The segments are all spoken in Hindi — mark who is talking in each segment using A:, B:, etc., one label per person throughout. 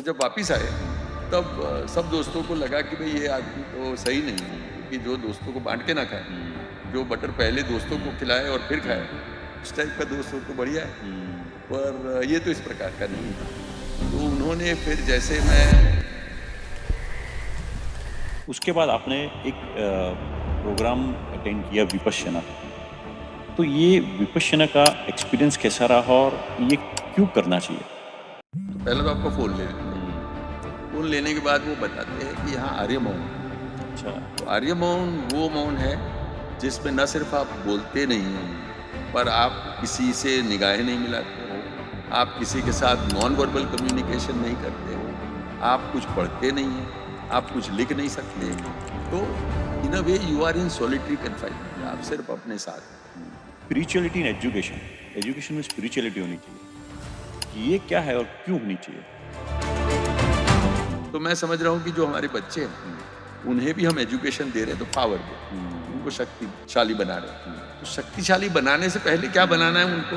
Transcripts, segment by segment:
A: जब वापिस आए तब सब दोस्तों को लगा कि भाई ये आदमी तो सही नहीं है, क्योंकि जो दोस्तों को बाँट के ना खाए,
B: हुँ,
A: जो बटर पहले दोस्तों को
B: हुँ,
A: खिलाए और फिर खाए,
B: हुँ,
A: उस टाइप का दोस्त हो तो बढ़िया है।
B: हुँ,
A: पर ये तो इस प्रकार का नहीं था।
B: हुँ।
A: तो उन्होंने फिर जैसे मैं
B: उसके बाद आपने एक प्रोग्राम अटेंड किया विपश्यना। तो ये विपश्यना का एक्सपीरियंस कैसा रहा और ये क्यों करना चाहिए?
A: तो पहले तो आपका फ़ोन ले लेते हैं।
B: हुँ,
A: फ़ोन लेने के बाद वो बताते हैं कि यहाँ आर्य मौन है।
B: अच्छा।
A: तो आर्य मौन वो मौन है जिसमें न सिर्फ़ आप बोलते नहीं हैं,
B: हुँ,
A: पर आप किसी से निगाहें नहीं मिलाते हो, आप किसी के साथ नॉन वर्बल कम्युनिकेशन नहीं करते हो, आप कुछ पढ़ते नहीं हैं, आप कुछ लिख नहीं सकते।
B: हुँ,
A: तो in a way you are in solitary confinement, आप
B: हुँ,
A: सिर्फ़ अपने साथ हैं।
B: हुँ। स्पिरिचुअलिटी इन एजुकेशन, एजुकेशन में स्पिरिचुअलिटी होनी चाहिए। ये क्या है और क्यों होनी चाहिए?
A: तो
B: हुँ,
A: मैं समझ रहा हूँ कि जो हमारे बच्चे हैं,
B: हुँ,
A: उन्हें भी हम एजुकेशन दे रहे हैं तो पावर दे रहे हैं,
B: हुँ,
A: उनको शक्तिशाली बना रहे हैं।
B: हुँ,
A: तो शक्तिशाली बनाने से पहले क्या बनाना है उनको?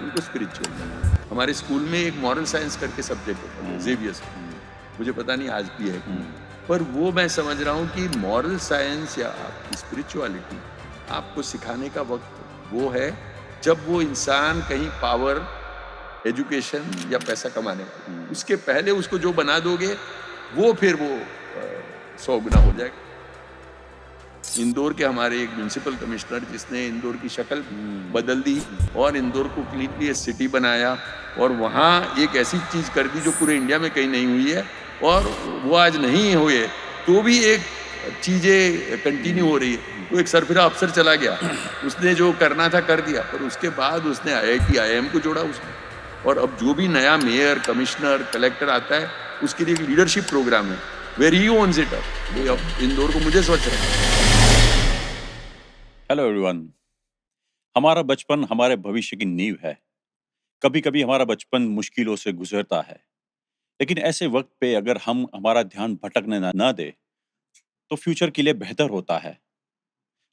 A: उनको स्पिरिचुअल बनाना है। हमारे स्कूल में एक मॉरल साइंस करके सब्जेक्ट होता था,
B: हुँ,
A: ज़ेवियर्स में,
B: हुँ,
A: मुझे पता नहीं आज भी है कि नहीं।
B: हुँ,
A: पर वो मैं समझ रहा हूँ कि मॉरल साइंस या आपकी स्पिरिचुअलिटी आपको सिखाने का वक़्त वो है, जब वो इंसान कहीं पावर, एजुकेशन या
B: हुँ,
A: पैसा कमाने वाला है।
B: हुँ,
A: उसके पहले उसको जो बना दोगे, वो फिर वो 100 गुना हो जाएगा। इंदौर के हमारे एक म्युनिसिपल कमिश्नर जिसने इंदौर की शक्ल
B: हुँ,
A: बदल दी और इंदौर को क्लीनली सिटी बनाया और वहाँ एक ऐसी चीज़ कर दी जो पूरे इंडिया में कहीं नहीं हुई है और वो आज नहीं हुए, तो भी एक चीज़ें कंटिन्यू हो रही है।
B: हुँ,
A: वो एक सरफिरा अफ़सर चला गया, उसने जो करना था कर दिया, पर उसके बाद उसने आईआईटी, आईआईएम को जोड़ा उसमें और अब जो भी नया मेयर, कमिश्नर, कलेक्टर आता है, उसके लिए एक लीडरशिप प्रोग्राम है, where he owns it up. ये अब इंदौर को मुझे स्वच्छ रखना है।
B: Hello everyone. हमारा बचपन हमारे भविष्य की नींव है। कभी-कभी हमारा बचपन मुश्किलों से गुजरता है, लेकिन ऐसे वक्त पे अगर हम हमारा ध्यान भटकने ना दें, तो फ्यूचर के लिए बेहतर होता है।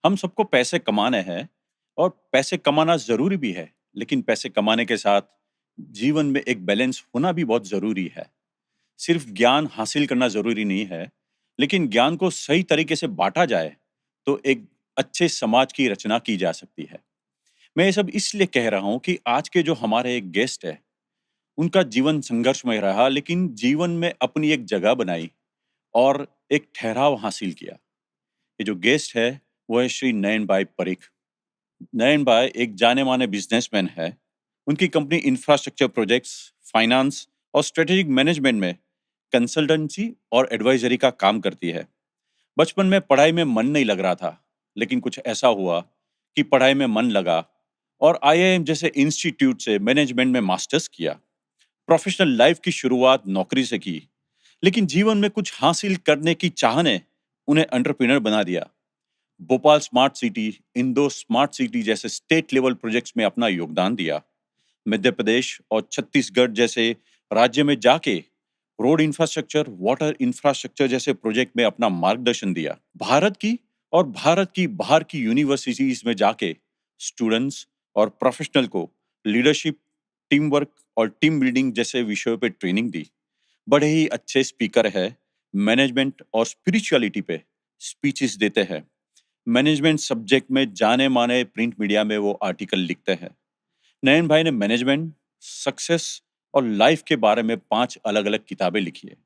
B: हम सबको पैसे कमाने हैं और पैसे कमाना ज़रूरी भी है, लेकिन पैसे कमाने के साथ जीवन में एक बैलेंस होना भी बहुत ज़रूरी है। सिर्फ ज्ञान हासिल करना ज़रूरी नहीं है, लेकिन ज्ञान को सही तरीके से बाँटा जाए, तो एक अच्छे समाज की रचना की जा सकती है। मैं ये सब इसलिए कह रहा हूँ कि आज के जो हमारे एक गेस्ट हैं, उनका जीवन संघर्षमय रहा लेकिन जीवन में अपनी एक जगह बनाई और एक ठहराव हासिल किया। ये जो गेस्ट है, वो है श्री नयन भाई परीख। नयन भाई एक जाने-माने बिज़नेसमैन है। उनकी कंपनी इंफ्रास्ट्रक्चर प्रोजेक्ट्स, फाइनेंस और स्ट्रेटेजिक मैनेजमेंट में कंसल्टेंसी और एडवाइजरी का काम करती है। बचपन में पढ़ाई में मन नहीं लग रहा था, लेकिन कुछ ऐसा हुआ कि पढ़ाई में मन लगा और आईआईएम जैसे इंस्टीट्यूट से मैनेजमेंट में मास्टर्स किया। प्रोफेशनल लाइफ की शुरुआत नौकरी से की, लेकिन जीवन में कुछ हासिल करने की चाह ने उन्हें एंटरप्रेन्योर बना दिया। Bhopal smart city, Indore smart city जैसे स्टेट लेवल प्रोजेक्ट्स में अपना योगदान दिया। मध्य प्रदेश और छत्तीसगढ़ जैसे राज्य में जाके रोड इंफ्रास्ट्रक्चर, वाटर इंफ्रास्ट्रक्चर जैसे प्रोजेक्ट में अपना मार्गदर्शन दिया। भारत की बाहर की यूनिवर्सिटीज में जाके स्टूडेंट्स और प्रोफेशनल को लीडरशिप, टीम वर्क और टीम बिल्डिंग जैसे विषयों पे ट्रेनिंग दी। बड़े ही अच्छे स्पीकर है, मैनेजमेंट और स्पिरिचुअलिटी पे स्पीचेस देते हैं। मैनेजमेंट सब्जेक्ट में जाने माने प्रिंट मीडिया में वो आर्टिकल लिखते हैं। नयन भाई ने मैनेजमेंट, सक्सेस और लाइफ के बारे में 5 अलग-अलग किताबें लिखी है।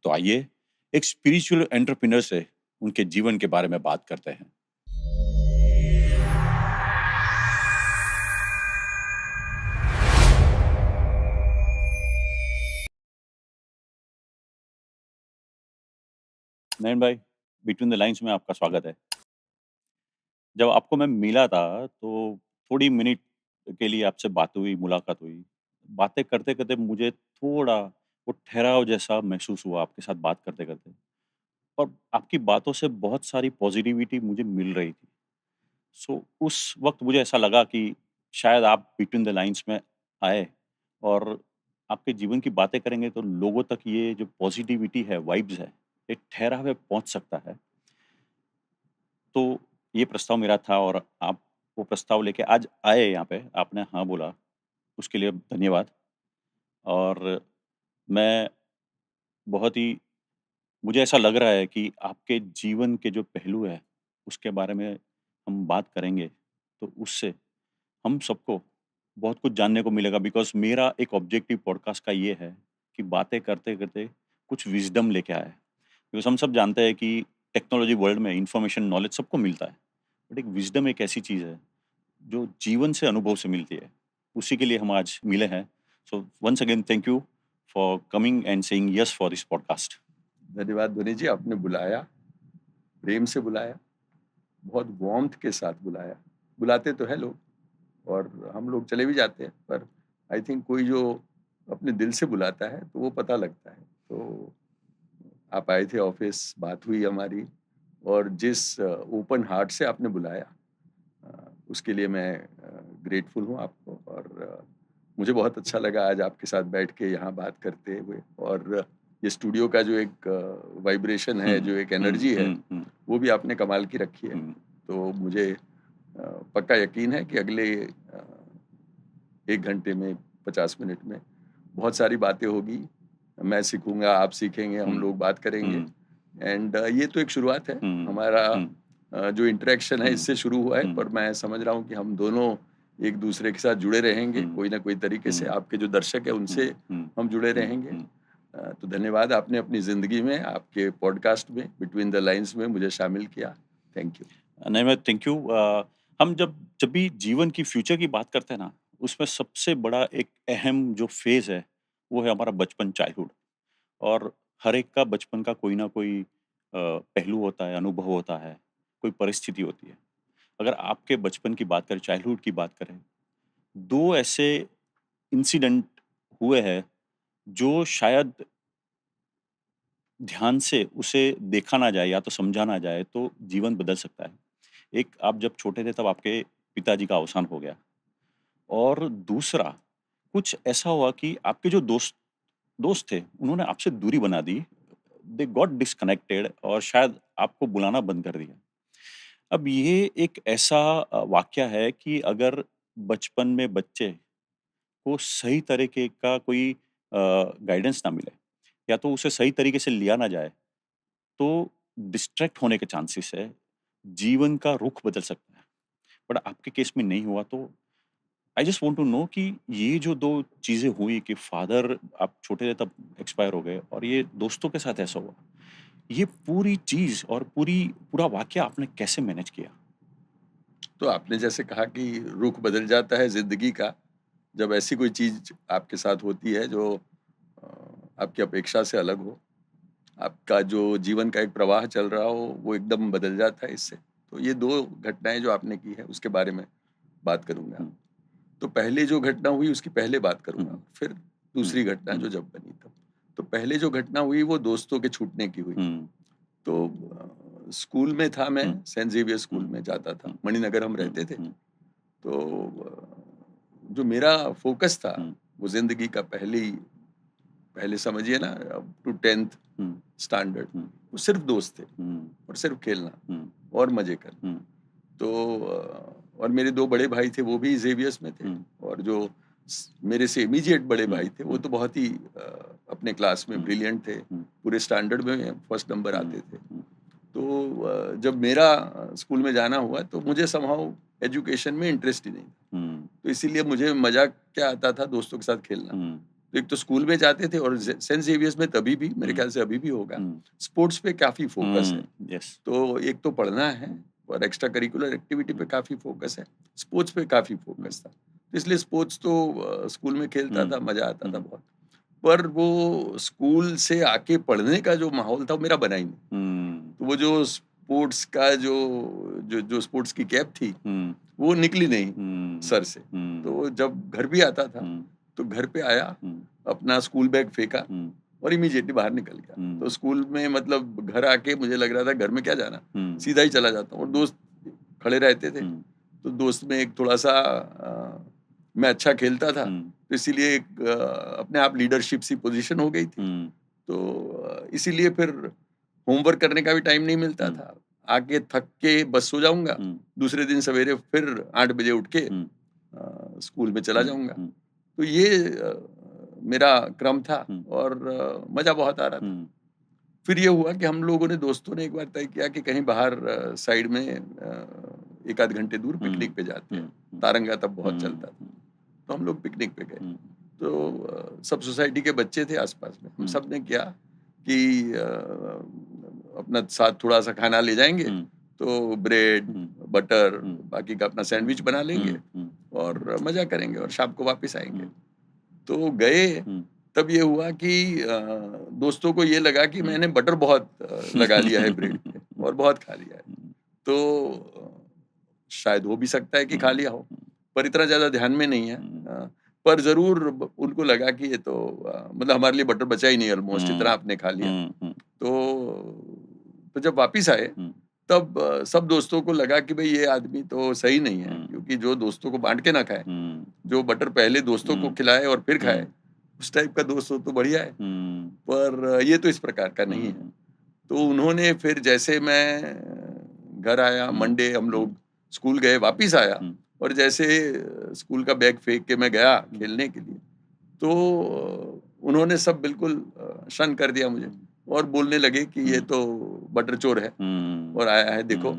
B: तो आइए एक स्पिरिचुअल एंटरप्रेन्योर से उनके जीवन के बारे में बात करते हैं। नयन भाई, बिटवीन द लाइन्स में आपका स्वागत है। जब आपको मैं मिला था तो थोड़ी मिनट के लिए आपसे बात हुई, मुलाकात हुई। बातें करते-करते मुझे थोड़ा वो ठहराव जैसा महसूस हुआ आपके साथ बात करते-करते और आपकी बातों से बहुत सारी पॉजिटिविटी मुझे मिल रही थी। सो उस वक़्त मुझे ऐसा लगा कि शायद आप बिटवीन द लाइन्स में आए और आपके जीवन की बातें करेंगे तो लोगों तक ये जो पॉजिटिविटी है, वाइब्स है, एक ठहराव है पहुँच सकता है। तो ये प्रस्ताव मेरा था और आप वो प्रस्ताव लेके आज आए यहाँ पे, आपने हाँ बोला, उसके लिए धन्यवाद। और मैं बहुत ही मुझे ऐसा लग रहा है कि आपके जीवन के जो पहलू है, उसके बारे में हम बात करेंगे, तो उससे हम सबको बहुत कुछ जानने को मिलेगा बिकॉज़ मेरा एक ऑब्जेक्टिव पॉडकास्ट का ये है कि बातें करते-करते कुछ विज़डम लेके आएँ। बिकॉज़ हम सब जानते हैं कि टेक्नोलॉजी वर्ल्ड में इन्फॉर्मेशन, नॉलेज सबको मिलता है। बट एक विज़डम एक ऐसी चीज़ है, जो जीवन से, अनुभव से मिलती है। उसी के लिए हम आज मिले हैं। So once again thank you for coming and saying yes for this podcast.
A: धन्यवाद धोनी जी, आपने बुलाया, प्रेम से बुलाया, बहुत वार्मथ के साथ बुलाया। बुलाते तो है लोग और हम लोग चले भी जाते हैं, पर आई थिंक कोई जो अपने दिल से बुलाता है तो वो पता लगता है। तो आप आए थे ऑफिस, बात हुई हमारी और जिस ओपन हार्ट से आपने बुलाया, उसके लिए मैं ग्रेटफुल हूँ आपको। और मुझे बहुत अच्छा लगा आज आपके साथ बैठ के यहाँ बात करते हुए। और ये स्टूडियो का जो एक वाइब्रेशन है, जो एक एनर्जी है, वो भी आपने कमाल की रखी है। तो मुझे पक्का यकीन है कि अगले 1 घंटे में, 50 मिनट में बहुत सारी बातें होगी। मैं सीखूंगा, आप सीखेंगे, हम लोग बात करेंगे। एंड ये तो एक शुरुआत है हमारा। जो इंटरेक्शन है इससे शुरू हुआ है, पर मैं समझ रहा हूँ कि हम दोनों एक दूसरे के साथ जुड़े रहेंगे कोई ना कोई तरीके से। आपके जो दर्शक है उनसे हम जुड़े रहेंगे। तो धन्यवाद, आपने अपनी ज़िंदगी में, आपके पॉडकास्ट में, बिटवीन द लाइन्स में मुझे शामिल किया। Thank you.
B: नहीं, मैं थैंक यू। हम जब जब भी जीवन की फ्यूचर की बात करते हैं ना, उसमें सबसे बड़ा एक अहम जो फ़ेज़ है, वो है हमारा बचपन, चाइल्डहुड। और हर एक का बचपन का कोई ना कोई पहलू होता है, अनुभव होता है, कोई परिस्थिति होती है। अगर आपके बचपन की बात करें, चाइल्डहुड की बात करें, 2 ऐसे इंसिडेंट हुए हैं, जो शायद ध्यान से उसे देखा ना जाए या तो समझा ना जाए, तो जीवन बदल सकता है। एक, आप जब छोटे थे तब आपके पिताजी का अवसान हो गया और दूसरा, कुछ ऐसा हुआ कि आपके जो दोस्त दोस्त थे, उन्होंने आपसे दूरी बना दी। दे गॉट डिस्कनेक्टेड और शायद आपको बुलाना बंद कर दिया। अब ये एक ऐसा वाक़या है कि अगर बचपन में बच्चे को सही तरीके का कोई गाइडेंस ना मिले या तो उसे सही तरीके से लिया ना जाए, तो डिस्ट्रैक्ट होने के चांसेस है, जीवन का रुख बदल सकता है। बट आपके केस में नहीं हुआ, तो I just want to know कि ये जो 2 चीज़ें हुई कि फादर, आप छोटे थे तब एक्सपायर हो गए और ये दोस्तों के साथ ऐसा हुआ। ये पूरी चीज़ और पूरा वाक़या आपने कैसे मैनेज किया?
A: तो आपने जैसे कहा कि रुख बदल जाता है ज़िंदगी का, जब ऐसी कोई चीज़ आपके साथ होती है जो अ, आपकी अपेक्षा से अलग हो, आपका जो जीवन का एक प्रवाह चल रहा हो, वो एकदम बदल जाता है इससे। तो ये 2 घटनाएँ जो आपने की है, उसके बारे में बात करूँगा।
B: हुँ,
A: तो पहले जो घटना हुई, उसकी पहले बात
B: हुँ,
A: करूँगा, फिर
B: हुँ,
A: दूसरी घटना
B: हुँ,
A: जो जब बनी तब। तो पहले जो घटना हुई, वो दोस्तों के छूटने की हुई।
B: हुँ,
A: तो स्कूल में था मैं,
B: हुँ,
A: सेंट ज़ेवियर स्कूल
B: हुँ,
A: में जाता था,
B: हुँ,
A: मणिनगर हम
B: हुँ,
A: रहते थे।
B: हुँ,
A: तो जो मेरा फ़ोकस था,
B: हुँ,
A: वो ज़िंदगी का पहले समझिए ना, up to 10th
B: hmm,
A: standard,
B: हुँ,
A: वो सिर्फ़ दोस्त थे
B: हुँ,
A: और सिर्फ़ खेलना
B: हुँ,
A: और मज़े करना।
B: हुँ,
A: तो और मेरे 2 बड़े भाई थे, वो भी ज़ेवियर्स में थे।
B: हुँ,
A: और जो मेरे से इमीडिएट बड़े
B: हुँ,
A: भाई थे, वो
B: हुँ,
A: तो बहुत ही अपने क्लास में
B: हुँ,
A: ब्रिलियंट थे,
B: हुँ,
A: पूरे स्टैंडर्ड में फर्स्ट नंबर
B: हुँ,
A: आते थे।
B: हुँ,
A: तो जब मेरा स्कूल में जाना हुआ, तो मुझे समहाउ एजुकेशन में इंटरेस्ट ही नहीं था।
B: हुँ,
A: तो इसीलिए मुझे मज़ा क्या आता था, दोस्तों के साथ खेलना।
B: हुँ,
A: तो एक तो स्कूल में जाते थे और सेंट ज़ेवियर्स में तभी भी, मेरे
B: हुँ,
A: ख्याल से अभी भी होगा,
B: हुँ,
A: स्पोर्ट्स पे काफ़ी फ़ोकस है।
B: यस।
A: तो एक तो पढ़ना है
B: हुँ,
A: और एक्स्ट्रा करिकुलर एक्टिविटी पे
B: हुँ,
A: काफ़ी फ़ोकस है, स्पोर्ट्स पे काफ़ी
B: हुँ,
A: फ़ोकस था। तो इसलिए स्पोर्ट्स तो स्कूल में खेलता
B: हुँ,
A: था, मज़ा आता था
B: हुँ,
A: बहुत। पर वो स्कूल से आके पढ़ने का जो माहौल था, वो मेरा बना ही नहीं।
B: हुँ,
A: तो वो जो स्पोर्ट्स का जो स्पोर्ट्स की कैप थी,
B: हुँ,
A: वो निकली नहीं
B: हुँ,
A: सर से।
B: हुँ,
A: तो जब घर भी आता था,
B: हुँ,
A: तो घर पे आया,
B: हुँ,
A: अपना स्कूल बैग फेंका
B: हुँ,
A: और इमीडिएटली बाहर निकल गया। तो
B: हुँ,
A: स्कूल में मतलब घर आके मुझे लग रहा था घर में क्या जाना,
B: हुँ,
A: सीधा ही चला जाता हूँ। और दोस्त खड़े रहते थे,
B: हुँ,
A: तो दोस्त में एक थोड़ा-सा मैं अच्छा खेलता था,
B: हुँ,
A: तो इसीलिए एक अपने आप लीडरशिप सी पोज़ीशन हो गई थी।
B: हुँ,
A: तो इसीलिए फिर होमवर्क करने का भी टाइम नहीं मिलता
B: हुँ,
A: था। आके थक के बस सो जाऊँगा,
B: हुँ,
A: दूसरे दिन सवेरे फिर 8 बजे उठ के
B: हुँ,
A: स्कूल में चला
B: हुँ,
A: जाऊँगा।
B: हुँ,
A: तो ये मेरा क्रम था
B: हम्म।
A: और मजा बहुत आ रहा था।
B: हम्म।
A: फिर ये हुआ कि हम लोगों ने, दोस्तों ने एक बार तय किया कि कहीं बाहर साइड में एक आध घंटे दूर पिकनिक पे जाते हैं। तारंगा तब बहुत चलता था, तो हम लोग पिकनिक पे गए। तो सब सोसाइटी के बच्चे थे आसपास में, हम सब ने किया कि अपना साथ थोड़ा सा खाना ले जाएंगे, तो ब्रेड, बटर, बाकी का अपना सैंडविच बना लेंगे और मजा करेंगे और शाम को वापस आएंगे। तो गए, तब ये हुआ कि दोस्तों को ये लगा कि मैंने बटर बहुत लगा लिया है ब्रेड पे और बहुत खा लिया है। तो शायद हो भी सकता है कि खा लिया हो, पर इतना ज्यादा ध्यान में नहीं है। पर जरूर उनको लगा कि ये तो मतलब हमारे लिए बटर बचा ही नहीं, ऑलमोस्ट इतना आपने खा लिया। तो जब वापिस आए तब सब दोस्तों को लगा कि भाई ये आदमी तो सही नहीं है, क्योंकि जो दोस्तों को बांट के ना खाए, जो बटर पहले दोस्तों को खिलाए और फिर खाए, उस टाइप का दोस्त हो तो बढ़िया है, पर ये तो इस प्रकार का नहीं है। तो उन्होंने फिर, जैसे मैं घर आया मंडे, हम लोग स्कूल गए, वापिस आया और जैसे स्कूल का बैग फेंक के मैं गया खेलने के लिए, तो उन्होंने सब बिल्कुल शन कर दिया मुझे और बोलने लगे कि ये तो बटर चोर है और आया है, देखो।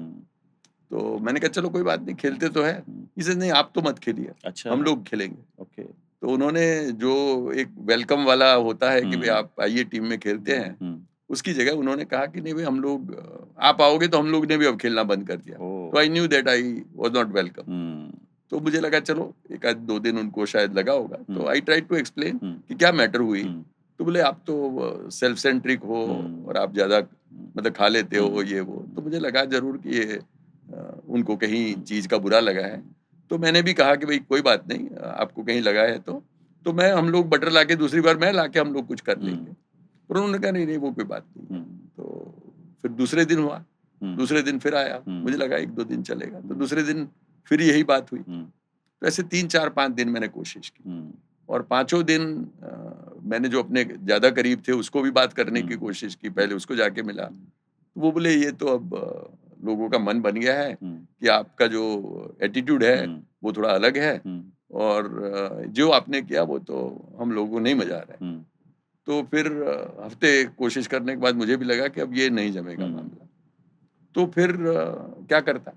A: तो मैंने कहा चलो कोई बात नहीं, खेलते तो है। इसे नहीं, आप तो मत खेलिए,
B: अच्छा।
A: हम लोग खेलेंगे।
B: ओके।
A: तो उन्होंने जो एक वेलकम वाला होता है कि भाई आप आइए टीम में खेलते हैं, उसकी जगह उन्होंने कहा कि नहीं भाई हम लोग, आप आओगे तो हम लोग ने भी अब खेलना बंद कर दिया। तो I knew that I was not welcome. तो मुझे लगा चलो एक आध दो दिन उनको शायद लगा होगा, तो आई ट्राई टू एक्सप्लेन कि क्या मैटर हुई। तो बोले आप तो सेल्फ सेंट्रिक हो और आप ज्यादा मतलब खा लेते हो ये वो। तो मुझे लगा जरूर कि ये उनको कहीं चीज का बुरा लगा है। तो मैंने भी कहा कि भाई कोई बात नहीं, आपको कहीं लगा है तो मैं, हम लोग बटर लाके दूसरी बार मैं लाके हम लोग कुछ कर लेंगे। पर उन्होंने कहा नहीं नहीं वो कोई बात नहीं। तो फिर दूसरे दिन हुआ, दूसरे दिन फिर आया, मुझे लगा एक दो दिन चलेगा, तो दूसरे दिन फिर यही बात हुई। तो ऐसे 3 4 5 दिन मैंने कोशिश की और पांचों दिन मैंने जो अपने ज्यादा करीब थे उसको भी बात करने की कोशिश की, पहले उसको जाके मिला। वो बोले ये तो अब लोगों का मन बन गया है कि आपका जो एटीट्यूड है वो थोड़ा अलग है और जो आपने किया वो तो हम लोगों को नहीं मजा आ रहा है। तो फिर हफ्ते कोशिश करने के बाद मुझे भी लगा कि अब ये नहीं जमेगा मामला। तो फिर क्या करता,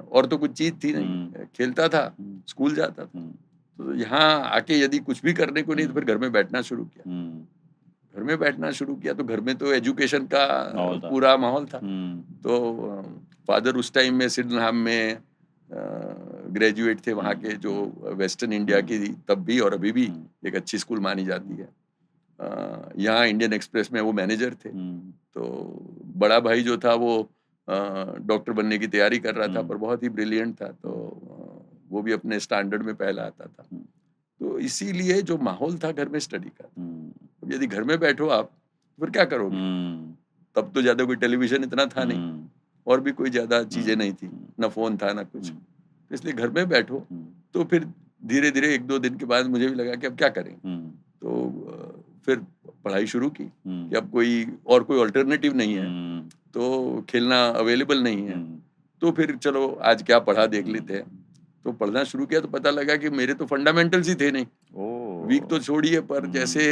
A: और तो कुछ चीज थी नहीं, खेलता था, स्कूल जाता था। तो यहाँ आके यदि कुछ भी करने को नहीं तो फिर घर में बैठना शुरू किया। घर में बैठना शुरू किया तो घर में तो एजुकेशन का पूरा माहौल था। तो फादर उस टाइम में सिडनहम में ग्रेजुएट थे, वहाँ के जो वेस्टर्न इंडिया की तब भी और अभी भी एक अच्छी स्कूल मानी जाती है। यहाँ इंडियन एक्सप्रेस में वो मैनेजर थे। तो बड़ा भाई जो था वो डॉक्टर बनने की तैयारी कर रहा था, पर बहुत ही ब्रिलियंट था, तो वो भी अपने स्टैंडर्ड में पहला आता था। तो इसीलिए जो माहौल था घर में स्टडी का, यदि घर में बैठो आप फिर क्या करोगे। तब तो ज्यादा कोई टेलीविजन इतना था नहीं और भी कोई ज्यादा चीजें नहीं थी, ना फोन था ना कुछ। तो इसलिए घर में बैठो। तो फिर धीरे धीरे एक दो दिन के बाद मुझे भी लगा कि अब क्या करेंगे। तो फिर पढ़ाई शुरू की कि अब कोई अल्टरनेटिव नहीं है, तो खेलना अवेलेबल नहीं है, तो फिर चलो आज क्या पढ़ा देख लेते हैं। तो पढ़ना शुरू किया तो पता लगा कि मेरे तो फंडामेंटल्स ही थे नहीं, वीक तो छोड़िए, पर जैसे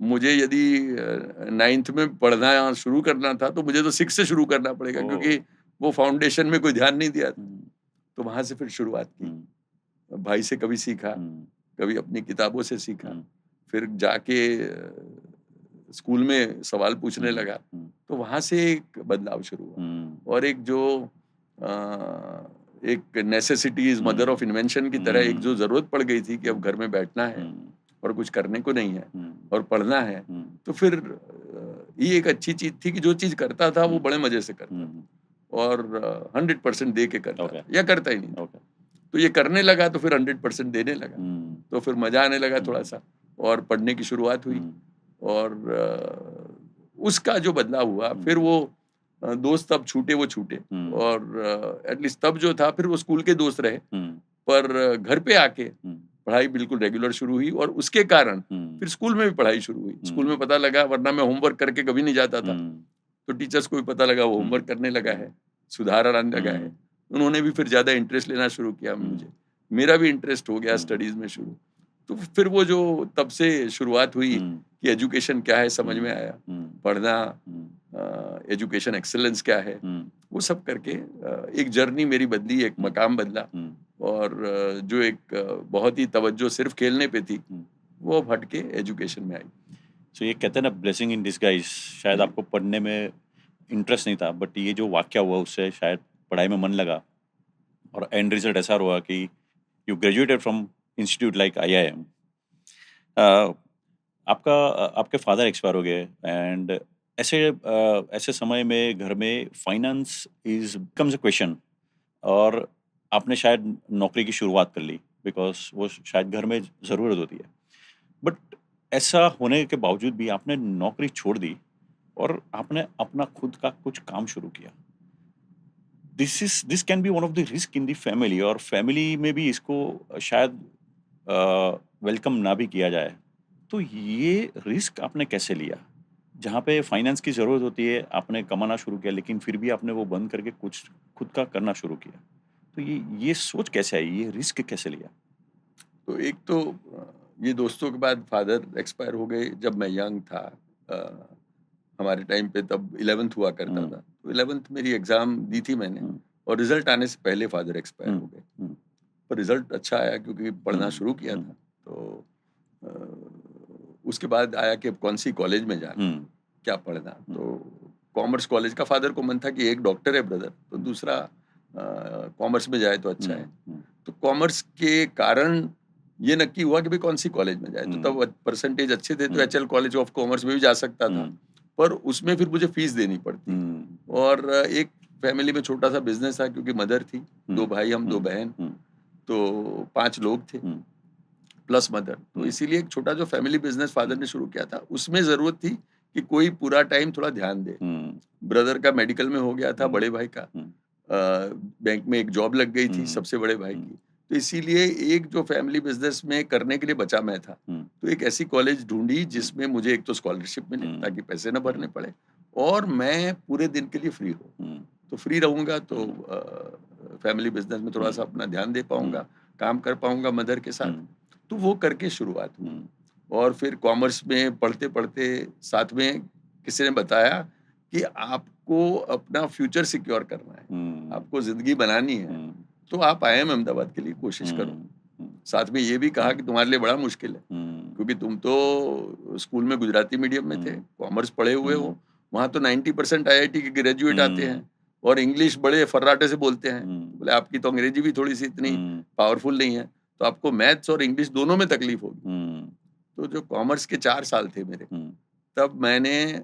A: मुझे यदि 9th में पढ़ना शुरू करना था तो मुझे तो 6 से शुरू करना पड़ेगा, क्योंकि वो फाउंडेशन में कोई ध्यान नहीं दिया था। तो वहां से फिर शुरुआत की, भाई से कभी सीखा, कभी अपनी किताबों से सीखा, फिर जाके स्कूल में सवाल पूछने लगा। तो वहां से एक बदलाव शुरू हुआ और एक जो एक necessity is mother of invention की तरह एक जो जरूरत पड़ गई थी कि अब घर में बैठना है और कुछ करने को नहीं है और पढ़ना है। तो फिर ये एक अच्छी चीज थी कि जो चीज करता था वो बड़े मजे से करता था और 100% दे के करता था, या करता ही नहीं था। तो ये करने लगा तो फिर 100% देने लगा, तो फिर मजा आने लगा थोड़ा सा और पढ़ने की शुरुआत हुई। और उसका जो बदलाव हुआ, फिर वो दोस्त तब छूटे वो छूटे और एटलीस्ट तब जो था फिर वो स्कूल के दोस्त रहे, पर घर पे आके पढ़ाई बिल्कुल रेगुलर शुरू हुई और उसके कारण फिर स्कूल में भी पढ़ाई शुरू हुई। स्कूल में पता लगा, वरना मैं होमवर्क करके कभी नहीं जाता था, तो टीचर्स को भी पता लगा वो होमवर्क करने लगा है, सुधार आने लगा है। उन्होंने भी फिर ज्यादा इंटरेस्ट लेना शुरू किया मुझे, मेरा भी इंटरेस्ट हो गया स्टडीज में शुरू। तो फिर वो जो तब से शुरुआत हुई
B: हुँ,
A: कि एजुकेशन क्या है समझ में
B: हुँ,
A: आया,
B: हुँ,
A: पढ़ना,
B: हुँ,
A: एजुकेशन एक्सीलेंस क्या है,
B: हुँ,
A: वो सब करके एक जर्नी मेरी बदली, एक
B: हुँ,
A: मकाम बदला।
B: हुँ,
A: और जो एक बहुत ही तवज्जो सिर्फ खेलने पे थी,
B: हुँ।
A: वो अब हट के एजुकेशन में आई।
B: सो ये कहते हैं ना ब्लेसिंग इन डिस्गाइज़ शायद
A: जी।
B: आपको पढ़ने में इंटरेस्ट नहीं था बट ये जो वाक़या हुआ उससे शायद पढ़ाई में मन लगा और एंड रिज़ल्ट ऐसा हुआ कि you graduated from institute like IIM. अ, आपके फादर एक्सपायर हो गए एंड ऐसे समय में घर में finance is becomes a question और आपने शायद नौकरी की शुरुआत कर ली बिकॉज़ वो शायद घर में ज़रूरत होती है। बट ऐसा होने के बावजूद भी आपने नौकरी छोड़ दी और आपने अपना खुद का कुछ काम शुरू किया। This can be one of the risk in the family और फैमिली में भी इसको शायद वेलकम ना भी किया जाए। तो ये रिस्क आपने कैसे लिया? जहाँ पे फाइनेंस की ज़रूरत होती है, आपने कमाना शुरू किया लेकिन फिर भी आपने वो बंद करके कुछ खुद का करना शुरू किया। तो ये सोच कैसे आई? ये रिस्क कैसे लिया?
A: तो एक तो ये दोस्तों के बाद फादर एक्सपायर हो गए जब मैं यंग था। अ, हमारे टाइम पे तब 11th हुआ करता
B: हुँ,
A: था। तो 11th मेरी एग्ज़ाम दी थी मैंने
B: हुँ,
A: और रिज़ल्ट आने से पहले फादर एक्सपायर
B: हुँ,
A: हो गए।
B: हुँ,
A: पर रिज़ल्ट अच्छा आया क्योंकि
B: हुँ,
A: पढ़ना शुरू किया
B: हुँ,
A: था। तो अ, उसके बाद आया कि अब कौन-सी कॉलेज में जाना,
B: हुँ,
A: क्या पढ़ना?
B: हुँ,
A: तो कॉमर्स कॉलेज का फादर को मन था कि एक डॉक्टर है ब्रदर, तो
B: हुँ,
A: दूसरा कॉमर्स में जाए तो
B: हुँ,
A: अच्छा है।
B: हुँ,
A: तो कॉमर्स के कारण ये नक्की हुआ कि भई कौन-सी कॉलेज में जाए, तो
B: हुँ,
A: तब परसेंटेज अच्छे थे तो
B: हुँ,
A: एचएल कॉलेज ऑफ कॉमर्स में भी जा सकता था,
B: हुँ,
A: पर उसमें फिर मुझे फीस देनी पड़ती।
B: हुँ,
A: और एक फैमिली में छोटा-सा बिज़नेस था क्योंकि मदर थी, 2
B: हुँ,
A: भाई हम, 2
B: हुँ,
A: बहन,
B: हुँ,
A: तो 5 लोग थे
B: हुँ,
A: प्लस मदर। तो
B: हुँ,
A: इसीलिए एक छोटा जो फैमिली बिज़नेस फादर
B: हुँ,
A: ने शुरू किया था, उसमें ज़रूरत थी कि कोई पूरा टाइम थोड़ा ध्यान दे।
B: हुँ,
A: ब्रदर का मेडिकल में हो गया था,
B: हुँ,
A: बड़े भाई का
B: हुँ,
A: बैंक में एक जॉब लग गई थी
B: हुँ,
A: सबसे बड़े भाई
B: हुँ,
A: की। तो इसीलिए एक जो फैमिली बिज़नेस में करने के लिए बचा मैं था।
B: हुँ,
A: तो एक ऐसी कॉलेज ढूँढी
B: हुँ,
A: जिसमें मुझे एक तो स्कॉलरशिप मिले
B: हुँ,
A: ताकि पैसे ना भरने
B: हुँ,
A: पड़े और मैं पूरे दिन के लिए फ्री हूँ।
B: हुँ,
A: तो फ्री रहूँगा तो
B: हुँ,
A: फैमिली बिज़नेस में
B: हुँ,
A: थोड़ा-सा अपना ध्यान दे
B: हुँ,
A: पाऊँगा, काम कर पाऊँगा मदर के साथ।
B: हुँ,
A: तो वो करके शुरुआत हुई।
B: हुँ,
A: और फिर कॉमर्स में पढ़ते-पढ़ते साथ में किसी ने बताया कि आपको अपना फ्यूचर सिक्योर करना है,
B: हुँ,
A: आपको ज़िंदगी बनानी है,
B: हुँ,
A: तो आप आईआईएम अहमदाबाद के लिए कोशिश करो।
B: हुँ, हुँ,
A: साथ में ये भी कहा
B: हुँ,
A: कि तुम्हारे लिए बड़ा मुश्किल है,
B: हुँ,
A: क्योंकि तुम तो स्कूल में गुजराती मीडियम में थे,
B: हुँ,
A: कॉमर्स पढ़े हुए
B: हुँ,
A: हो, वहाँ तो 90% आईआईटी के ग्रेजुएट आते हैं
B: हुँ,
A: और इंग्लिश बड़े फर्राटे से बोलते हैं। तो
B: हुँ,
A: बोले आपकी तो अंग्रेजी भी थोड़ी-सी इतनी
B: हुँ,
A: पावरफुल नहीं है, तो आपको मैथ्स और इंग्लिश दोनों में तकलीफ होगी।
B: हुँ,
A: तो जो कॉमर्स के 4 साल थे मेरे,
B: हुँ,
A: तब मैंने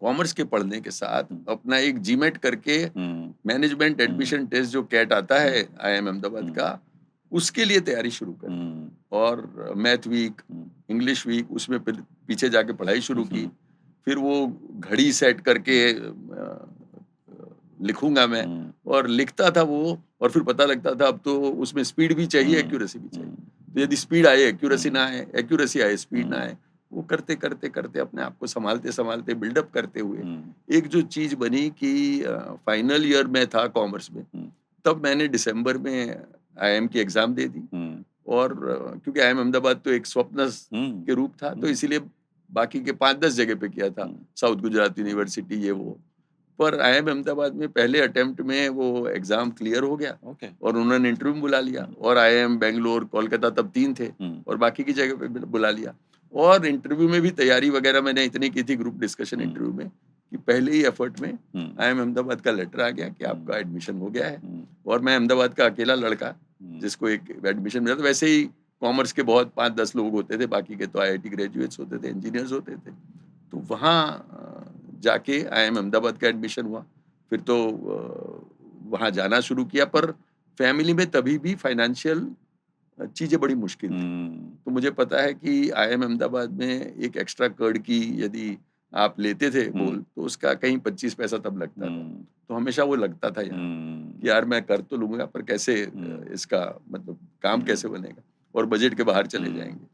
A: कॉमर्स के पढ़ने के साथ
B: हुँ,
A: अपना एक जीमेट करके
B: हुँ,
A: मैनेजमेंट
B: हुँ,
A: एडमिशन टेस्ट जो कैट आता
B: हुँ,
A: है आईआईएम अहमदाबाद
B: हुँ,
A: का, उसके लिए तैयारी शुरू कर दी।
B: हुँ,
A: और मैथ वीक,
B: हुँ,
A: इंग्लिश वीक उसमें फिर पीछे जाके पढ़ाई शुरू की।
B: हुँ,
A: फिर वो घड़ी सेट करके लिखूँगा मैं
B: हुँ,
A: और लिखता था वो और फिर पता लगता था अब तो उसमें स्पीड भी चाहिए,
B: हुँ,
A: एक्यूरेसी भी चाहिए।
B: हुँ,
A: तो यदि स्पीड आए, एक्यूरेसी
B: हुँ,
A: ना आए, एक्यूरेसी आए, स्पीड ना
B: हुँ,
A: आए, वो करते अपने आप को सँभालते-सँभालते बिल्डअप करते हुए
B: हुँ,
A: एक जो चीज़ बनी कि फाइनल ईयर में था कॉमर्स में,
B: हुँ,
A: तब मैंने दिसंबर में आईआईएम की एग्ज़ाम दे दी।
B: हुँ,
A: और क्योंकि आईआईएम अहमदाबाद तो एक स्वप्न
B: हुँ,
A: के रूप था, तो
B: हुँ,
A: इसीलिए बाकी के 5-10 जगह पे किया था,
B: हुँ,
A: साउथ गुजरात
B: हुँ,
A: यूनिवर्सिटी ये वो। पर आईआईएम अहमदाबाद में पहले अटेम्प्ट में वो एग्ज़ाम क्लियर हो गया
B: ओके,
A: और उन्होंने इंटरव्यू में बुला लिया
B: हुँ,
A: और आईआईएम बैंगलोर, कोलकाता तब 3 थे
B: हुँ,
A: और बाकी की जगह पे बुला लिया। और इंटरव्यू में भी तैयारी वगैरह मैंने इतनी की थी ग्रुप डिस्कशन
B: हुँ,
A: इंटरव्यू में कि पहले ही एफर्ट में
B: हुँ,
A: आईआईएम अहमदाबाद का लेटर आ गया कि
B: हुँ,
A: आपका एडमिशन हो गया है।
B: हुँ,
A: और मैं अहमदाबाद का अकेला लड़का
B: हुँ,
A: जिसको एक एडमिशन मिला था। वैसे ही कॉमर्स के बहुत 5-10 लोग होते थे, बाकी के तो आईआईटी ग्रेजुएट्स होते थे, इंजीनियर्स होते थे। तो वहाँ जाके आईआईएम अहमदाबाद का एडमिशन हुआ। फिर तो वहाँ जाना शुरू किया, पर फैमिली में तभी भी फाइनेंशियल चीज़ें बड़ी मुश्किल थी।
B: हुँ,
A: तो मुझे पता है कि आईआईएम अहमदाबाद में एक एक्स्ट्रा कर्ड की यदि आप लेते थे
B: हुँ,
A: मोल, तो उसका कहीं 25 पैसा तब लगता था।
B: हुँ,
A: तो हमेशा वो लगता था यहाँ कि
B: हुँ,
A: यार मैं कर तो लूँगा, पर कैसे
B: हुँ,
A: इसका मतलब काम
B: हुँ,
A: कैसे बनेगा और बजट के बाहर चले
B: हुँ,
A: जाएँगे।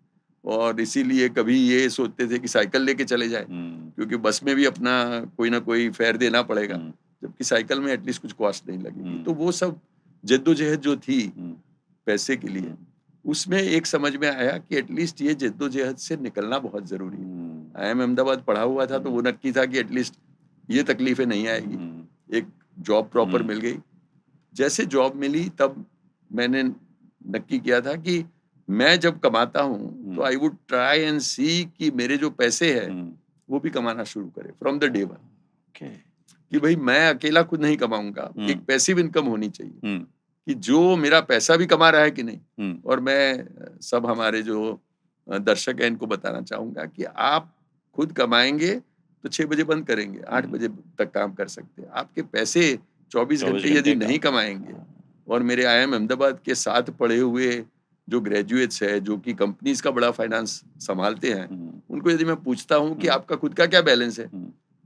A: और इसीलिए कभी ये सोचते थे कि साइकिल लेके चले जाएँ,
B: हुँ,
A: क्योंकि बस में भी अपना कोई ना कोई फेयर देना पड़ेगा,
B: हुँ,
A: जबकि साइकिल में एटलीस्ट कुछ कॉस्ट नहीं लगेगी।
B: हुँ,
A: तो वो सब जद्दोजहद जो थी
B: हुँ,
A: पैसे के लिए,
B: हुँ,
A: उसमें एक समझ में आया कि एटलीस्ट ये जद्दोजहद से निकलना बहुत ज़रूरी है। IIM अहमदाबाद पढ़ा हुआ था तो वो नक्की था कि एटलीस्ट ये तकलीफ़ें नहीं आएगी। एक जॉब प्रॉपर मिल गई। जैसे जॉब मिली तब मैंने नक्की किया था कि मैं जब कमाता हूँ तो आई वुड ट्राई एंड सी कि मेरे जो पैसे हैं वो भी कमाना शुरू करें from the day one.
B: Okay.
A: कि भाई मैं अकेला खुद नहीं कमाऊँगा, एक पैसिव इनकम होनी चाहिए कि जो मेरा पैसा भी कमा रहा है कि नहीं। और मैं सब हमारे जो दर्शक हैं इनको बताना चाहूँगा कि आप खुद कमाएँगे तो 6 बजे बंद करेंगे, 8 बजे तक काम कर सकते हैं। आपके पैसे 24
B: 24
A: घंटे यदि
B: घंटे
A: नहीं
B: काम।
A: कमाएँगे और मेरे IIM अहमदाबाद के साथ पढ़े हुए जो ग्रेजुएट्स हैं, जो कि कंपनीज़ का बड़ा फाइनेंस संभालते हैं, उनको यदि मैं पूछता हूँ कि आपका खुद का क्या बैलेंस है?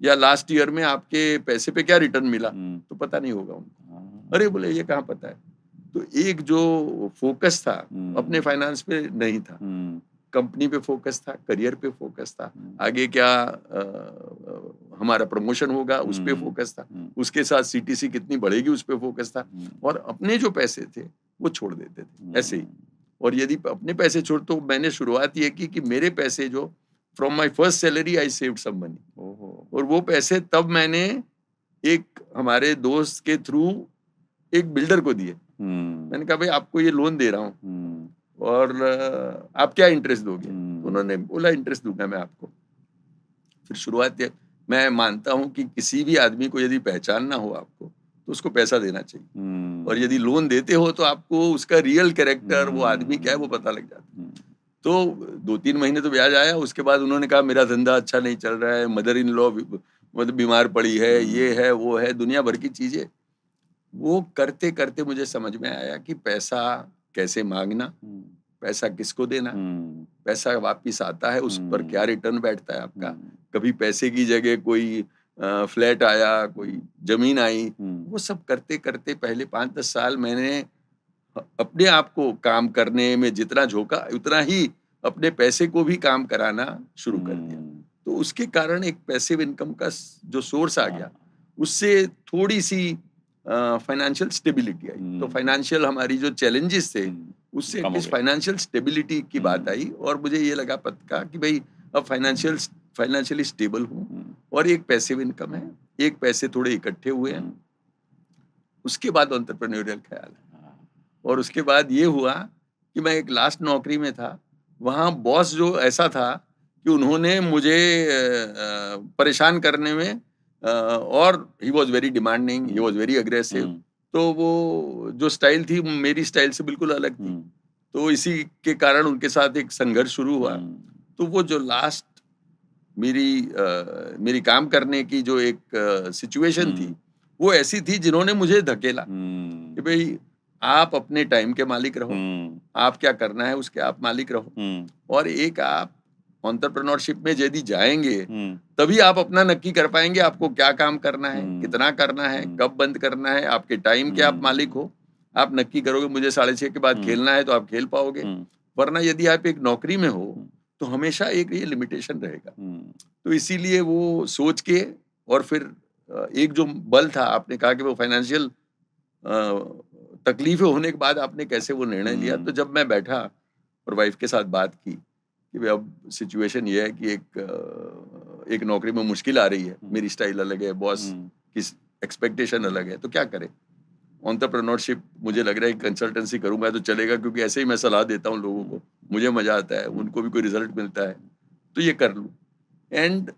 A: या लास्ट ईयर में आपके पैसे पे क्या रिटर्न मिला? तो पता नहीं होगा उनको। अरे बोले ये कहाँ पता है? तो एक जो फ़ोकस था अपने फाइनेंस पे नहीं था। कंपनी पे फ़ोकस था, करियर पे फ़ोकस था, आगे क्या हमारा प्रमोशन होगा उस पे फ़ोकस था, उसके साथ सीटीसी कितनी बढ़ेगी उस पे फ़ोकस था और अपने जो पैसे थे वो छोड़ देते थे, ऐसे ही। और यदि अपने पैसे छोड़ तो मैंने शुरुआत ये की कि मेरे पैसे जो from my first salary I saved some money और वो पैसे तब मैंने एक हमारे दोस्त के थ्रू एक बिल्डर को दिए। मैंने कहा भाई आपको ये लोन दे रहा हूँ और आप क्या इंटरेस्ट दोगे? उन्होंने बोला इंटरेस्ट दूंगा मैं आपको। फिर शुरुआत मैं मानता हूँ कि किसी भी आदमी को यदि पहचानना हो आपको तो उसको पैसा देना चाहिए और यदि लोन देते हो तो आपको उसका रियल कैरेक्टर वो आदमी क्या है वो पता लग जाता है। तो 2-3 महीने तो ब्याज आया, उसके बाद उन्होंने कहा मेरा धंधा अच्छा नहीं चल रहा है, मदर इन लॉ मतलब बीमार पड़ी है, ये है वो है, दुनिया भर की चीजें। वो करते करते मुझे समझ में आया कि पैसा कैसे मांगना, पैसा किसको देना, पैसा वापिस आता है उस पर क्या रिटर्न बैठता है आपका। कभी पैसे की जगह कोई फ्लैट आया, कोई जमीन आई, वो सब करते करते पहले 5-10 साल मैंने अपने आप को काम करने में जितना झोंका उतना ही अपने पैसे को भी काम कराना शुरू कर दिया। तो उसके कारण एक पैसिव इनकम का जो सोर्स आ गया, उससे थोड़ी सी फाइनेंशियल स्टेबिलिटी आई। तो फाइनेंशियल हमारी जो चैलेंजेस थे उससे एटलीस्ट फाइनेंशियल स्टेबिलिटी की बात आई और मुझे ये लगा पक्का कि भाई अब फाइनेंशियली स्टेबल हूँ और एक पैसिव इनकम है, एक पैसे थोड़े इकट्ठे हुए हैं। उसके बाद एंटरप्रेन्योरियल ख्याल है और उसके बाद ये हुआ कि मैं एक लास्ट नौकरी में था, वहाँ बॉस जो ऐसा था कि उन्होंने मुझे परेशान करने में और he was very demanding, he was very aggressive. तो वो जो स्टाइल थी मेरी स्टाइल से बिल्कुल अलग थी। तो इसी के कारण उनके साथ एक संघर्ष शुरू हुआ। तो वो जो लास्ट मेरी काम करने की जो एक सिचुएशन थी वो ऐसी थी जिन्होंने मुझे धकेला कि भाई आप अपने टाइम के मालिक रहो, आप क्या करना है उसके आप मालिक रहो और एक आप एंटरप्रेन्योरशिप में यदि जाएंगे तभी आप अपना नक्की कर पाएंगे आपको क्या काम करना है, कितना करना है, कब बंद करना है, आपके टाइम के आप मालिक हो। आप नक्की करोगे मुझे 6:30 के बाद खेलना है तो आप खेल पाओगे, वरना यदि आप एक नौकरी में हो तो हमेशा एक ये लिमिटेशन रहेगा। तो इसीलिए वो सोच के और फिर एक जो बल था, आपने कहा कि वो फाइनेंशियल तकलीफें होने के बाद आपने कैसे वो निर्णय लिया। तो जब मैं बैठा और वाइफ के साथ बात की कि भाई अब सिचुएशन ये है कि एक नौकरी में मुश्किल आ रही है, मेरी स्टाइल अलग है, बॉस की एक्सपेक्टेशन अलग है, तो क्या करें। एंटरप्रेन्योरशिप मुझे लग रहा है कंसल्टेंसी करूंगा तो चलेगा क्योंकि ऐसे ही मैं सलाह देता हूँ लोगों को, मुझे मजा आता है, उनको भी कोई रिजल्ट मिलता है तो ये कर लूँ। एंड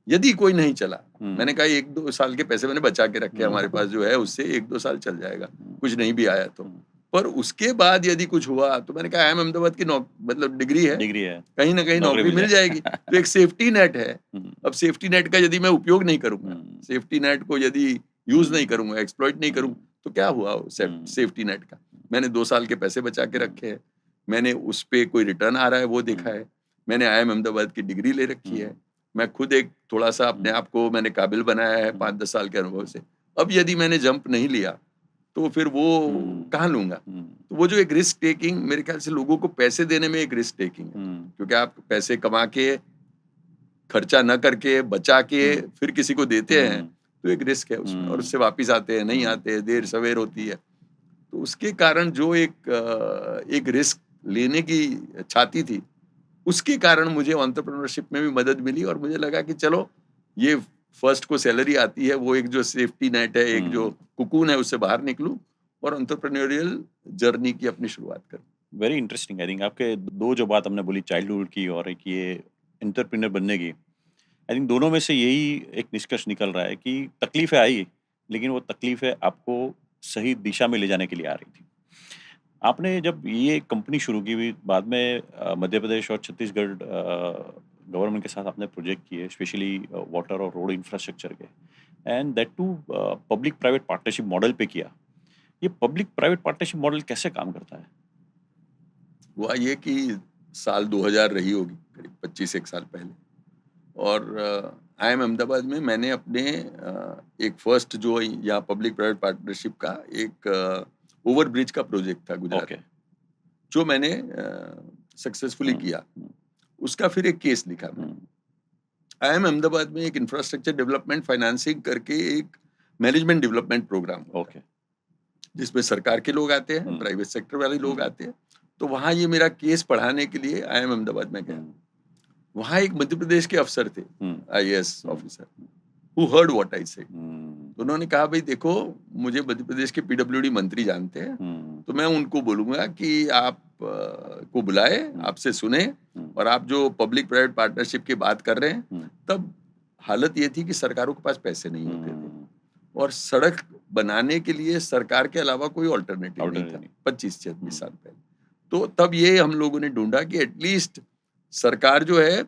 A: यदि कोई नहीं चला, मैंने कहा 1-2 साल के पैसे मैंने बचा के रखे हमारे पास जो है उससे 1-2 साल चल जाएगा, कुछ नहीं भी आया तो। पर उसके बाद यदि कुछ हुआ तो मैंने कहा IIM अहमदाबाद की मतलब डिग्री है, कहीं ना कहीं नौकरी मिल जाएगी। तो एक सेफ्टी नेट है। अब सेफ्टी नेट का यदि मैं उपयोग नहीं करूंगा, सेफ्टी नेट को यदि यूज नहीं करूंगा, एक्सप्लॉइट नहीं करूंगा तो क्या हुआ सेफ्टी नेट का। मैंने 2 साल के पैसे बचा के रखे हैं, मैंने उस पे कोई रिटर्न आ रहा है वो देखा है, मैंने IIM अहमदाबाद की डिग्री ले रखी है, मैं खुद एक थोड़ा सा अपने आप को मैंने काबिल बनाया है 5-10 साल के अनुभव से। अब यदि मैंने जंप नहीं लिया तो फिर वो कहाँ लूंगा। तो वो जो एक रिस्क टेकिंग, मेरे ख्याल से लोगों को पैसे देने में एक रिस्क टेकिंग है, क्योंकि आप पैसे कमा के खर्चा न करके बचा के फिर किसी को देते हैं तो एक रिस्क है उसमें, और उससे वापिस आते हैं नहीं आते, देर सवेर होती है। तो उसके कारण जो एक रिस्क लेने की छाती थी, उसके कारण मुझे एंटरप्रेन्योरशिप में भी मदद मिली और मुझे लगा कि चलो ये फर्स्ट को सैलरी आती है, वो एक जो सेफ्टी नेट है, एक जो कुकून है, उससे बाहर निकलूं और एंटरप्रेन्योरियल जर्नी की अपनी शुरुआत करूं।
B: Very interesting. आई थिंक आपके दो जो बात हमने बोली, चाइल्डहुड की और एक ये एंटरप्रेन्योर बनने की, आई थिंक दोनों में से यही एक निष्कर्ष निकल रहा है कि तकलीफें आई, लेकिन वो तकलीफें आपको सही दिशा में ले जाने के लिए आ रही थी। आपने जब ये कंपनी शुरू की हुई, बाद में मध्य प्रदेश और छत्तीसगढ़ गवर्नमेंट के साथ आपने प्रोजेक्ट किए, स्पेशली वाटर और रोड इंफ्रास्ट्रक्चर के, and that too public private partnership model पे किया। ये पब्लिक प्राइवेट पार्टनरशिप मॉडल कैसे काम करता है?
A: हुआ ये कि साल 2000 रही होगी, करीब 25 एक साल पहले, और IIM अहमदाबाद में मैंने अपने एक फर्स्ट जो यहाँ पब्लिक प्राइवेट पार्टनरशिप का एक ओवर ब्रिज का प्रोजेक्ट था गुजरात
B: ओके।
A: में, जो मैंने सक्सेसफुली किया। उसका फिर एक केस लिखा मैंने। IIM अहमदाबाद में एक इंफ्रास्ट्रक्चर डेवलपमेंट फाइनेंसिंग करके एक मैनेजमेंट डेवलपमेंट प्रोग्राम होता है,
B: ओके।
A: जिसमें सरकार के लोग आते हैं, प्राइवेट सेक्टर वाले लोग आते हैं। तो वहाँ ये मेरा केस पढ़ाने के लिए IIM अहमदाबाद में गया। वहाँ एक मध्य प्रदेश के अफसर थे, IAS officer, who heard what I said. तो उन्होंने कहा, भाई देखो, मुझे मध्य प्रदेश के PWD मंत्री जानते हैं, तो मैं उनको बोलूंगा कि आप को बुलाए, आपसे सुने, और आप जो पब्लिक प्राइवेट पार्टनरशिप की बात कर रहे हैं, तब हालत ये थी कि सरकारों के पास पैसे नहीं होते थे और सड़क बनाने के लिए सरकार के अलावा कोई ऑल्टरनेटिव नहीं था 25-26 साल पहले। तो तब ये हम लोगों ने ढूंढा कि एटलीस्ट सरकार जो है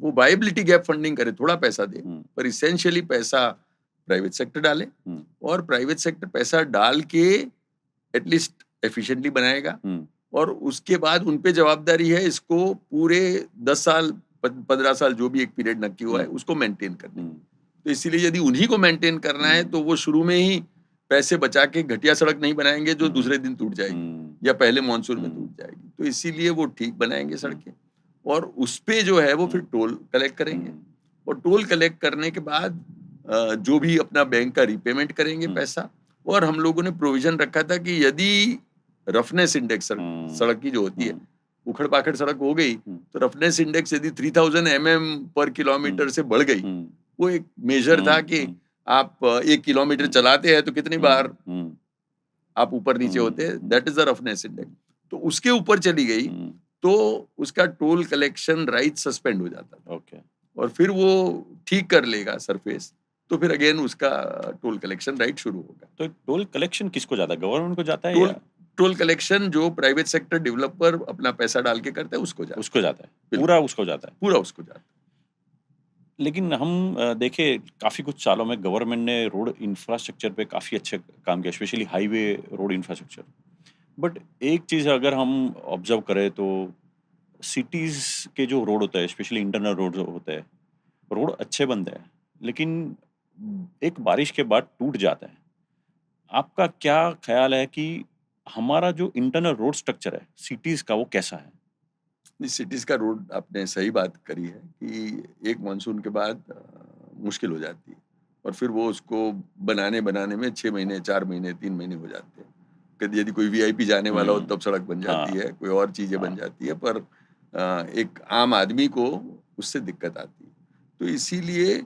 A: वो वायबिलिटी गैप फंडिंग करे, थोड़ा पैसा दे, पर इसेंशियली पैसा प्राइवेट सेक्टर डाले, और प्राइवेट सेक्टर पैसा डाल के एटलीस्ट एफिशिएंटली बनाएगा, और उसके बाद उन पे जवाबदारी है इसको पूरे 10 साल 15 साल जो भी एक पीरियड नक्की हुआ है उसको मेंटेन करने। तो इसीलिए यदि उन्हीं को मेंटेन करना है तो वो शुरू में ही पैसे बचा के घटिया सड़क नहीं बनाएंगे जो दूसरे दिन टूट जाएगी या पहले मॉनसून में टूट जाएगी। तो इसीलिए वो ठीक बनाएंगे सड़कें, और उस पे जो है वो फिर टोल कलेक्ट करेंगे, और टोल कलेक्ट करने के बाद जो भी अपना बैंक का रिपेमेंट करेंगे पैसा। और हम लोगों ने प्रोविजन रखा था कि यदि रफनेस इंडेक्स सड़क की जो होती है, उखड़ पाखड़ सड़क हो गई, तो रफनेस इंडेक्स यदि 3000 mm पर किलोमीटर से बढ़ गई, वो एक मेजर था कि आप 1 किलोमीटर चलाते हैं तो कितनी बार आप ऊपर नीचे होते हैं, that is the roughness index. तो उसके ऊपर चली गई तो उसका टोल कलेक्शन राइट सस्पेंड हो जाता था।
B: ओके।
A: और फिर वो ठीक कर लेगा सरफेस, तो फिर अगेन उसका टोल कलेक्शन राइट शुरू होगा।
B: तो टोल कलेक्शन किसको जाता है? गवर्नमेंट को जाता है?
A: टोल कलेक्शन जो प्राइवेट सेक्टर डेवलपर अपना पैसा डाल के करता है उसको जाता है।
B: पूरा उसको जाता है।
A: पूरा उसको जाता है।
B: लेकिन हम देखें, काफ़ी कुछ सालों में गवर्नमेंट ने रोड इंफ्रास्ट्रक्चर पे काफ़ी अच्छे काम किया, specially highway road infrastructure. But एक चीज़ अगर हम ऑब्जर्व करें तो सिटीज़ के जो रोड होता है, स्पेशली इंटरनल रोड होते हैं, रोड अच्छे बनते हैं लेकिन एक बारिश के बाद टूट जाता है। आपका क्या ख्याल है कि हमारा जो इंटरनल रोड स्ट्रक्चर है सिटीज़ का, वो कैसा है?
A: सिटीज का रोड, आपने सही बात करी है कि एक मानसून के बाद मुश्किल हो जाती है, और फिर वो उसको बनाने में 6 महीने 4 महीने 3 महीने हो जाते हैं। कभी यदि कोई VIP जाने वाला हो तब सड़क बन जाती है, कोई और चीजें बन जाती है, पर एक आम आदमी को उससे दिक्कत आती है। तो इसीलिए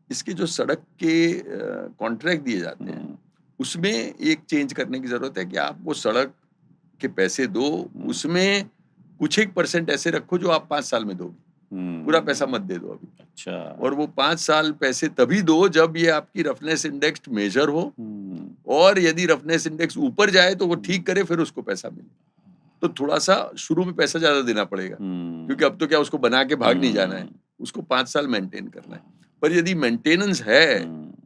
A: इसके जो सड़क के कॉन्ट्रैक्ट दिए जाते हैं उसमें एक चेंज करने की जरूरत है कि आप वो सड़क के पैसे दो, उसमें कुछ एक % ऐसे रखो जो आप 5 साल में दोगे, पूरा पैसा मत दे दो अभी।
B: अच्छा।
A: और वो 5 साल पैसे तभी दो जब ये आपकी रफनेस इंडेक्स मेजर हो, और यदि रफनेस इंडेक्स ऊपर जाए तो वो ठीक करे, फिर उसको पैसा मिले। तो थोड़ा सा शुरू में पैसा ज्यादा देना पड़ेगा, क्योंकि अब तो क्या उसको बना के भाग नहीं जाना है, उसको 5 साल मेंटेन करना है। पर यदि मेंटेनेंस है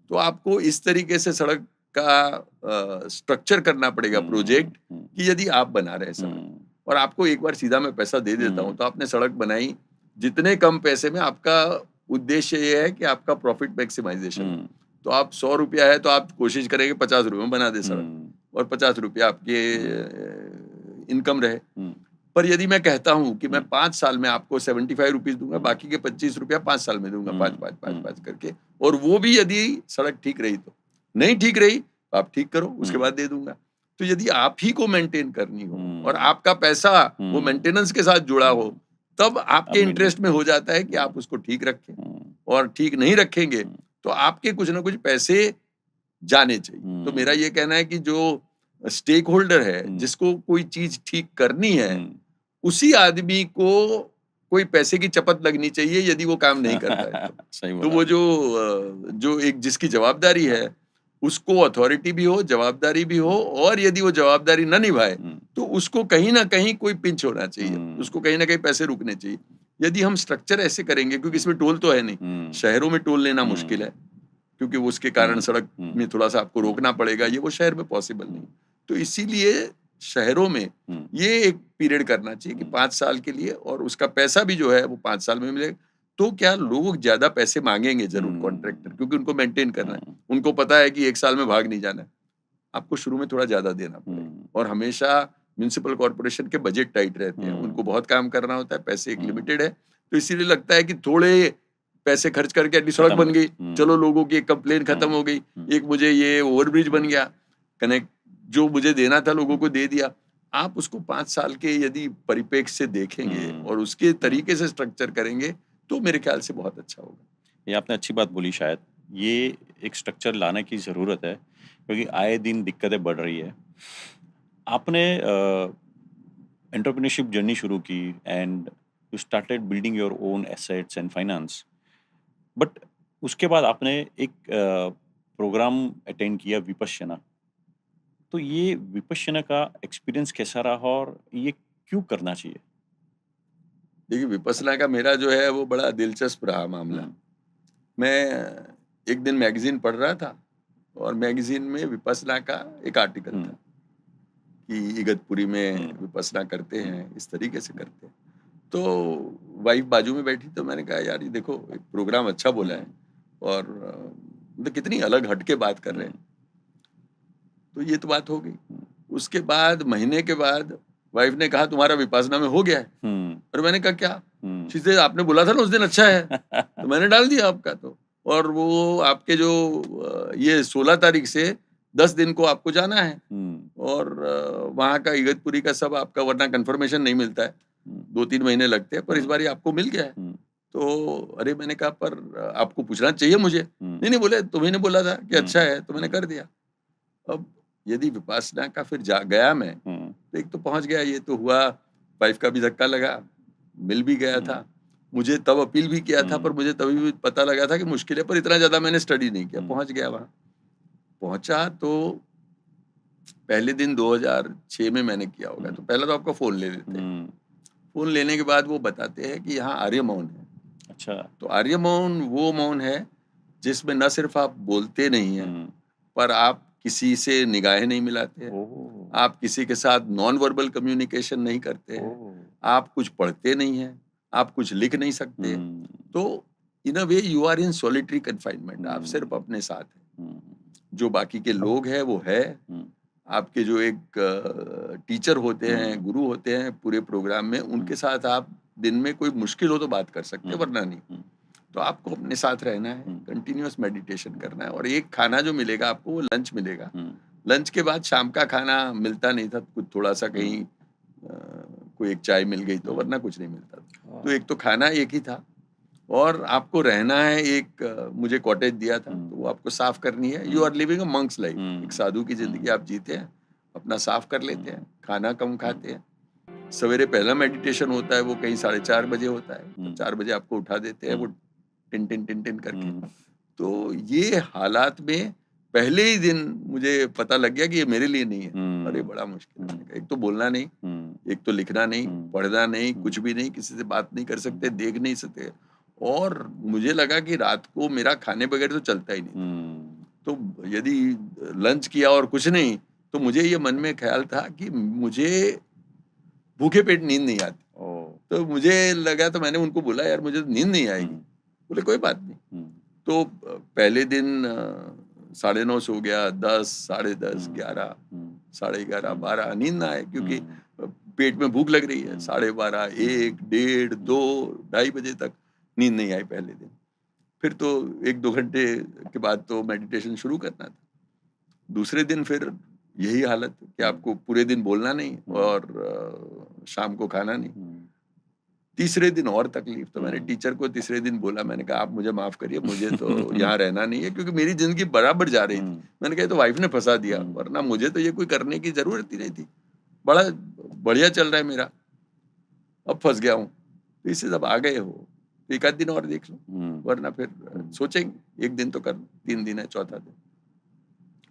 A: तो आपको इस तरीके से सड़क का स्ट्रक्चर करना पड़ेगा प्रोजेक्ट, कि यदि आप बना रहे सड़क, और आपको एक बार सीधा मैं पैसा दे देता हूं तो आपने सड़क बनाई, जितने कम पैसे में, आपका उद्देश्य ये है कि आपका प्रॉफिट मैक्सिमाइजेशन, तो आप 100 रुपया है तो आप कोशिश करेंगे 50 रुपये में बना दे सड़क, और 50 रुपया आपके इनकम रहे। पर यदि मैं कहता हूं कि मैं 5 साल में आपको 75 रुपीज दूंगा, बाकी के 25 रुपया 5 साल में दूंगा, 5 करके, और वो भी यदि सड़क ठीक रही, तो नहीं ठीक रही तो आप ठीक करो, उसके बाद दे दूंगा। तो यदि आप ही को मेंटेन करनी हो और
B: हम्म,
A: आपका पैसा वो
B: हम्म,
A: मेंटेनेंस के साथ जुड़ा हो,
B: हम्म,
A: तब आपके
B: अब मिल
A: इंटरेस्ट में हो जाता है कि
B: हम्म,
A: आप उसको ठीक रखें,
B: हम्म,
A: और ठीक नहीं रखेंगे
B: हम्म,
A: तो आपके कुछ ना कुछ पैसे जाने चाहिए। तो मेरा
B: हम्म,
A: ये कहना है कि जो स्टेक होल्डर है,
B: हम्म,
A: जिसको कोई चीज ठीक करनी है,
B: हम्म,
A: उसी आदमी को कोई पैसे की चपत लगनी चाहिए यदि वो काम नहीं करता है तो।
B: सही
A: तो
B: बोला
A: वो
B: आपने।
A: जो एक जिसकी जवाबदारी है, उसको अथॉरिटी भी हो, जवाबदारी भी हो, और यदि वो जवाबदारी ना निभाए,
B: हम्म,
A: तो उसको कहीं न कहीं कोई पिंच होना चाहिए।
B: हम्म,
A: उसको कहीं न कहीं पैसे रुकने चाहिए। यदि हम स्ट्रक्चर ऐसे करेंगे, क्योंकि इसमें टोल तो है नहीं।
B: हम्म,
A: शहरों में टोल लेना मुश्किल
B: हम्म,
A: है, क्योंकि वो उसके कारण
B: हम्म,
A: सड़क
B: हम्म,
A: में थोड़ा-सा आपको
B: हम्म,
A: रोकना पड़ेगा, ये वो शहर में पॉसिबल नहीं।
B: हम्म,
A: तो इसीलिए शहरों में
B: हम्म,
A: ये एक पीरियड करना चाहिए कि
B: हम्म,
A: 5 साल के लिए, और उसका पैसा भी जो है वो 5 साल में मिलेगा। तो क्या लोग ज़्यादा पैसे माँगेंगे ज़रूर कॉन्ट्रैक्टर,
B: हम्म,
A: क्योंकि उनको मेंटेन करना है।
B: हम्म,
A: उनको पता है कि 1 साल में भाग नहीं जाना है। आपको शुरू में थोड़ा ज़्यादा देना पड़ेगा,
B: हम्म,
A: और हमेशा म्युनिसिपल कॉर्पोरेशन के बजट टाइट रहते हैं। उनको
B: हम्म,
A: बहुत काम करना होता है, पैसे एक
B: हम्म,
A: लिमिटेड है, तो इसीलिए लगता है कि थोड़े पैसे खर्च करके एटलीस्ट सड़क
B: खत्म
A: बन
B: कर
A: गई, चलो लोगों की एक कंप्लेन खत्म
B: हम्म,
A: हो गई,
B: हम्म,
A: एक मुझे ये ओवरब्रिज बन
B: हम्म,
A: गया, कनेक्ट जो मुझे देना था लोगों
B: हम्म,
A: को दे दिया। आप उसको 5 साल के यदि परिप्रेक्ष्य से देखेंगे
B: हम्म,
A: और उसके
B: हम्म।
A: तरीके से स्ट्रक्चर करेंगे, तो मेरे ख्याल से बहुत अच्छा होगा।
B: ये आपने अच्छी बात बोली शायद। ये एक स्ट्रक्चर लाने की ज़रूरत है क्योंकि आए दिन दिक्कतें बढ़ रही है। आपने एंटरप्रेन्योरशिप जर्नी शुरू की and you started building your own assets and finance. But उसके बाद आपने एक प्रोग्राम अटेंड किया विपश्यना। तो ये विपश्यना का एक्सपीरियंस कैसा रहा और ये क्यों करना चाहिए?
A: देखिए, विपस्सना का मेरा जो है वो बड़ा दिलचस्प रहा मामला।
B: हुँ,
A: मैं एक दिन मैगज़ीन पढ़ रहा था, और मैगज़ीन में विपस्सना का एक आर्टिकल
B: हुँ,
A: था कि इगतपुरी में
B: हुँ,
A: विपस्सना करते
B: हुँ,
A: हैं, इस तरीके से करते हैं। तो वाइफ़ बाजू में बैठी, तो मैंने कहा, यार ये देखो एक प्रोग्राम अच्छा बोला है,
B: हुँ,
A: और मतलब कितनी अलग हट के बात कर रहे
B: हुँ,
A: हैं। तो ये तो बात हो गई।
B: हुँ,
A: उसके बाद महीने के बाद वाइफ़ ने कहा, तुम्हारा विपस्सना में हो गया है।
B: हुँ,
A: और मैंने कहा, क्या?
B: हुँ।
A: शी सेड, आपने बोला था ना उस दिन अच्छा है, तो मैंने डाल दिया आपका तो। और वो आपके जो ये 16 तारीख से 10 दिन को आपको जाना है,
B: हुँ,
A: और वहाँ का इगतपुरी का सब आपका, वरना कन्फर्मेशन नहीं मिलता है,
B: हुँ,
A: 2-3 महीने लगते हैं, पर इस
B: हुँ,
A: बार ये आपको मिल गया है।
B: हुँ,
A: तो अरे मैंने कहा, पर आपको पूछना चाहिए मुझे।
B: हुँ,
A: नहीं, नहीं, बोले तुम्ही ने बोला था कि
B: हुँ,
A: अच्छा है, तो मैंने
B: हुँ,
A: कर दिया। अब यदि विपश्यना का फिर जा गया मैं,
B: हुँ,
A: तो एक तो पहुँच गया, ये तो हुआ, वाइफ़ का भी धक्का लगा, मिल भी गया
B: हुँ,
A: था। मुझे तब अपील भी किया था, पर
B: हुँ,
A: मुझे तभी भी पता लगा था कि मुश्किल है, पर इतना ज़्यादा मैंने स्टडी नहीं किया।
B: हुँ,
A: पहुँच गया वहाँ। पहुँचा तो पहले दिन 2006 में मैंने किया होगा,
B: हुँ,
A: तो पहले तो आपका फ़ोन ले लेते हैं।
B: हुँ,
A: फ़ोन लेने के बाद वो बताते हैं कि यहाँ आर्य मौन है।
B: अच्छा।
A: तो आर्य मौन वो मौन है, जिसमें ना सिर्फ़ आप बोलते नहीं हैं,
B: हुँ,
A: पर आप किसी से निगाहें नहीं मिलाते हैं।
B: ओह!
A: आप किसी के साथ नॉन वर्बल कम्युनिकेशन नहीं करते हैं।
B: ओह!
A: आप कुछ पढ़ते नहीं हैं, आप कुछ लिख नहीं सकते।
B: हुँ,
A: तो in a way you are in solitary confinement, आप
B: हुँ,
A: सिर्फ़ अपने साथ हैं।
B: हुँ,
A: जो बाकी के लोग हैं वो है,
B: हुँ,
A: आपके जो एक टीचर होते हैं,
B: हुँ,
A: गुरु होते हैं पूरे प्रोग्राम में, उनके
B: हुँ,
A: साथ आप दिन में कोई मुश्किल हो तो बात कर सकते हैं,
B: हुँ,
A: वरना नहीं।
B: हुँ,
A: तो आपको अपने साथ रहना है,
B: हुँ,
A: कंटीन्यूअस मेडिटेशन करना है, और एक खाना जो मिलेगा आपको वो लंच मिलेगा।
B: हुँ,
A: लंच के बाद शाम का खाना मिलता नहीं था, कुछ थोड़ा-सा
B: हुँ,
A: कहीं कोई एक चाय मिल गई तो,
B: हुँ,
A: वरना कुछ नहीं मिलता था। तो
B: हाँ,
A: एक तो खाना एक ही था, और आपको रहना है एक मुझे कॉटेज दिया था,
B: हुँ,
A: तो वो आपको साफ करनी है। You
B: hmm,
A: are living a monk's life, एक
B: हुँ,
A: साधु की ज़िंदगी
B: हुँ,
A: आप जीते हैं, अपना साफ कर लेते
B: हुँ,
A: हैं, खाना कम
B: हुँ,
A: खाते हैं। सवेरे पहला मेडिटेशन होता है, वो कहीं 4:30 बजे होता है, तो
B: हुँ,
A: 4 बजे आपको उठा देते हैं वो
B: हुँ,
A: टिन, टिन, टिन, टिन करके।
B: हुँ,
A: तो ये हालात में पहले ही दिन मुझे पता लग गया कि ये मेरे लिए नहीं है। अरे!
B: हुँ,
A: बड़ा मुश्किल है।
B: हुँ,
A: मैंने कहा, एक तो बोलना नहीं,
B: हुँ,
A: एक तो लिखना नहीं,
B: हुँ,
A: पढ़ना नहीं,
B: हुँ,
A: कुछ भी नहीं, किसी से बात नहीं कर
B: हुँ,
A: सकते, देख नहीं सकते, और मुझे लगा कि रात को मेरा खाने बगैर तो चलता ही नहीं था।
B: हुँ,
A: तो यदि लंच किया और कुछ नहीं, तो मुझे ये मन में ख़्याल था कि मुझे भूखे पेट नींद नहीं आती।
B: ओह!
A: तो मुझे लगा, तो मैंने उनको बोला, यार मुझे तो नींद नहीं आएगी।
B: हुँ,
A: बोले कोई बात नहीं।
B: हुँ,
A: तो पहले दिन 9:30 सो गया, 10, साढ़े 10,
B: हुँ,
A: 11,
B: हुँ,
A: साढ़े 11,
B: हुँ,
A: 12 नींद ना आए, क्योंकि
B: हुँ,
A: पेट में भूख लग रही है।
B: हुँ,
A: 12:30,
B: हुँ,
A: 1, डेढ़,
B: हुँ,
A: 2, ढाई बजे तक नींद नहीं आई पहले दिन। फिर तो 1-2 घंटे के बाद तो मेडिटेशन शुरू करना था। दूसरे दिन फिर यही हालत है कि आपको पूरे दिन बोलना नहीं और शाम को खाना नहीं। तीसरे दिन और तकलीफ, तो मैंने टीचर को तीसरे दिन बोला, मैंने कहा आप मुझे माफ करिए, मुझे तो यहाँ रहना नहीं है, क्योंकि मेरी जिंदगी बराबर जा रही थी। मैंने कहा तो वाइफ ने फंसा दिया, वरना मुझे तो ये कोई करने की जरूरत ही नहीं थी, बड़ा बढ़िया चल रहा है मेरा, अब फंस गया हूँ। तो इससे जब आ गए हो तो एक आध दिन और देख लो, वरना फिर सोचेंगे, एक दिन तो कर, 3 दिन है, चौथा दिन।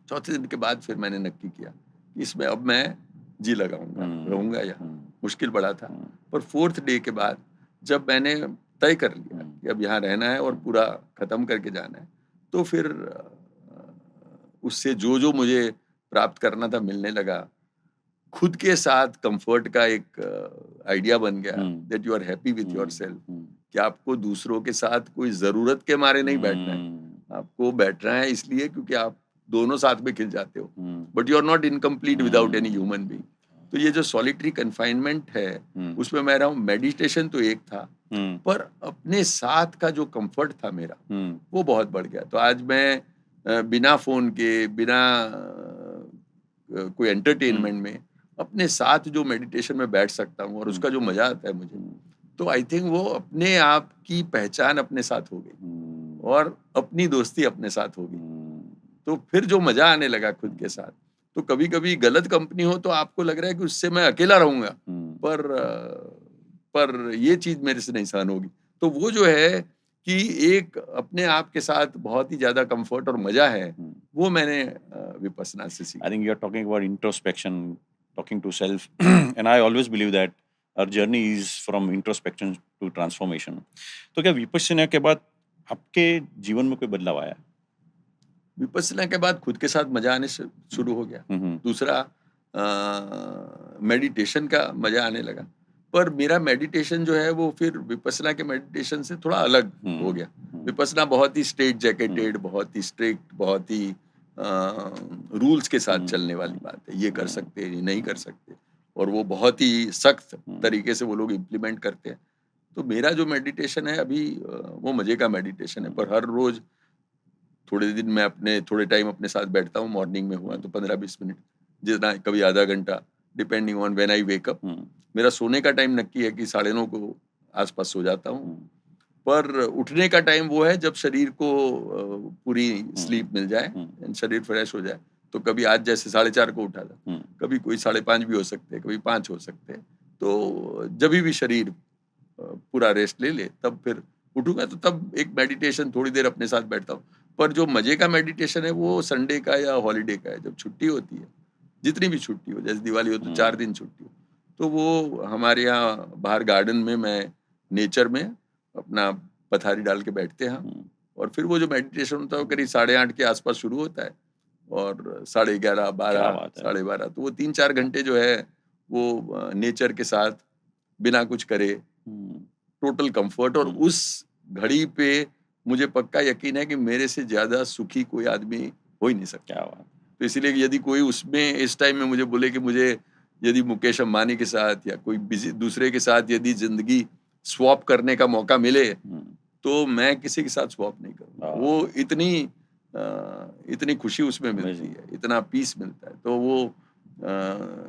A: चौथे दिन के बाद फिर मैंने नक्की किया कि इसमें अब मैं जी लगाऊंगा, रहूंगा यहाँ। मुश्किल बड़ा था, पर 4th डे के बाद जब मैंने तय कर लिया कि अब यहाँ रहना है और पूरा खत्म करके जाना है, तो फिर उससे जो जो मुझे प्राप्त करना था मिलने लगा। खुद के साथ कंफर्ट का एक आइडिया बन गया, that you are happy with yourself, कि आपको दूसरों के साथ कोई जरूरत के मारे नहीं बैठना है, आपको बैठना है इसलिए क्योंकि आप दोनों साथ में खिल जाते हो, but you are not incomplete without any human being. तो ये जो सॉलिटरी कन्फाइनमेंट है उसमें मैं रहा हूँ, मेडिटेशन तो एक था, पर अपने साथ का जो कंफर्ट था मेरा वो बहुत बढ़ गया। तो आज मैं बिना फोन के, बिना कोई एंटरटेनमेंट में अपने साथ जो मेडिटेशन में बैठ सकता हूँ और उसका जो मजा आता है मुझे, तो आई थिंक वो अपने आप की पहचान अपने साथ हो गई और अपनी दोस्ती अपने साथ हो गई। तो फिर जो मजा आने लगा खुद के साथ, तो कभी कभी गलत कंपनी हो तो आपको लग रहा है कि उससे मैं अकेला रहूंगा, पर ये चीज मेरे से नहीं सहन होगी। तो वो जो है कि एक अपने आप के साथ बहुत ही ज्यादा कंफर्ट और मजा है, वो मैंने विपस्सना से सीखा।
B: I think you're talking about introspection, talking to self, and I always believe that our journey is from introspection to transformation. तो क्या विपस्सना के बाद आपके जीवन में कोई बदलाव आया?
A: विपस्सना के बाद खुद के साथ मजा आने से शुरू हो गया। दूसरा मेडिटेशन का मजा आने लगा, पर मेरा मेडिटेशन जो है वो फिर विपस्सना के मेडिटेशन से थोड़ा अलग हो गया। विपस्सना बहुत ही स्ट्रेट जैकेटेड, बहुत ही स्ट्रिक्ट, बहुत ही रूल्स के साथ चलने वाली बात है, ये कर सकते हैं, ये नहीं कर सकते, और वो बहुत ही सख्त तरीके से वो लोग इम्प्लीमेंट करते हैं। तो मेरा जो मेडिटेशन है अभी वो मजे का मेडिटेशन है, पर हर रोज थोड़े दिन मैं थोड़े टाइम अपने साथ बैठता हूँ। मॉर्निंग में हुआ तो 15-20 मिनट, जितना कभी आधा घंटा, depending on when I wake up. मेरा सोने का टाइम नक्की है कि 9:30 को आसपास सो जाता हूँ, पर उठने का टाइम वो है जब शरीर को पूरी स्लीप मिल जाए एंड शरीर फ्रेश हो जाए। तो कभी आज जैसे 4:30 को उठा था, कभी कोई 5:30 भी हो सकते हैं, कभी 5 हो सकते हैं। तो जब भी शरीर पूरा रेस्ट ले ले तब फिर उठूंगा, तो तब एक मेडिटेशन थोड़ी देर अपने साथ बैठता हूँ। पर जो मजे का मेडिटेशन है वो संडे का या हॉलीडे का है, जब छुट्टी होती है, जितनी भी छुट्टी हो, जैसे दिवाली हो तो 4 दिन छुट्टी हो, तो वो हमारे यहाँ बाहर गार्डन में मैं नेचर में अपना पथारी डाल के बैठते हैं, और फिर वो जो मेडिटेशन होता है वो करीब 8:30 के आसपास शुरू होता है और 11:30, 12, 12:30, तो वो 3-4 घंटे जो है वो नेचर के साथ बिना कुछ करे, टोटल कंफर्ट। और उस घड़ी पे मुझे पक्का यकीन है कि मेरे से ज्यादा सुखी कोई आदमी हो ही नहीं सकता। तो इसीलिए यदि कोई उसमें इस टाइम में मुझे बोले कि मुझे यदि मुकेश अंबानी के साथ या कोई दूसरे के साथ यदि जिंदगी स्वैप करने का मौका मिले, तो मैं किसी के साथ स्वैप नहीं करूँगा। वो इतनी खुशी उसमें मिलती है, इतना पीस मिलता है। तो वो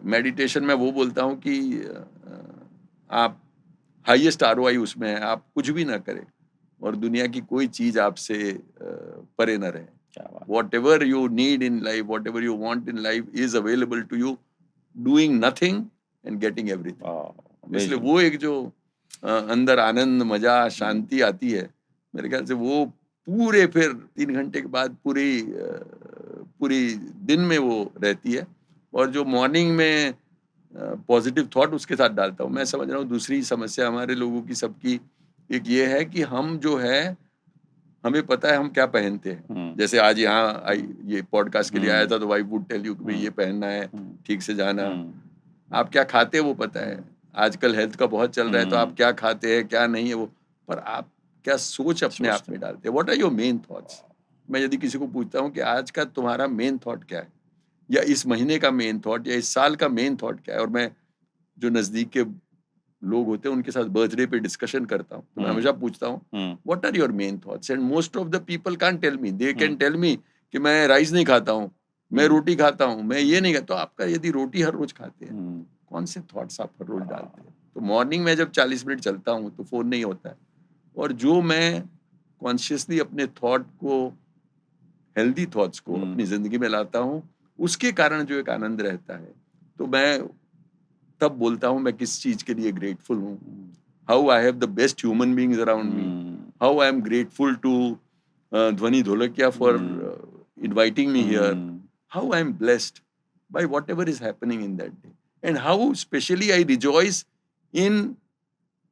A: मेडिटेशन में वो बोलता हूँ कि आप हाईएस्ट ROI उसमें है, आप कुछ भी ना करें और दुनिया की कोई चीज आपसे परे न रहे। Whatever you need in life, whatever you want in life is available to you, doing nothing and getting everything। इसलिए वो एक जो अंदर आनंद, मजा, शांति आती है, मेरे ख्याल से वो पूरे फिर 3 घंटे के बाद पूरी दिन में वो रहती है। और जो मॉर्निंग में पॉजिटिव थॉट उसके साथ डालता हूँ। मैं समझ रहा हूँ दूसरी समस्या हमारे लोगों की सबकी एक ये है कि हम जो है, हमें पता है हम क्या पहनते हैं। जैसे आज यहाँ ये पॉडकास्ट के लिए आया था तो वाइफ वुड टेल यू कि भाई ये पहनना है, ठीक से जाना। आप क्या खाते हैं वो पता है, आजकल हेल्थ का बहुत चल रहा है, तो आप क्या खाते हैं क्या नहीं है वो, पर आप क्या सोच अपने आप में डालते हैं। What are your main thoughts. मैं यदि किसी को पूछता हूँ कि आज का तुम्हारा मेन थॉट क्या है, या इस महीने का मेन थॉट, या इस साल का मेन थॉट क्या है, और मैं जो नजदीक के लोग होते हैं उनके साथ बर्थडे पे डिस्कशन करता हूँ, तो मैं हमेशा पूछता हूँ what are your main thoughts, and most of the people can't tell me. They can tell me कि मैं राइस नहीं खाता हूँ, मैं रोटी खाता हूँ, मैं ये नहीं खाता। तो आपका यदि रोटी हर रोज खाते हैं, कौन से थॉट्स आप हर रोज डालते हैं? तो मॉर्निंग में जब 40 मिनट चलता हूँ तो फोन नहीं होता है, और जो मैं कॉन्शियसली अपने थॉट को, हेल्दी थॉट्स को अपनी जिंदगी में लाता हूँ, उसके कारण जो एक आनंद रहता है, तो मैं तब बोलता हूँ मैं किस चीज के लिए ग्रेटफुल हूँ, how I have the best human beings around me, how I am grateful to Dhvani Dholakia for inviting me here, how I am blessed by whatever is happening in that day, and how especially I rejoice in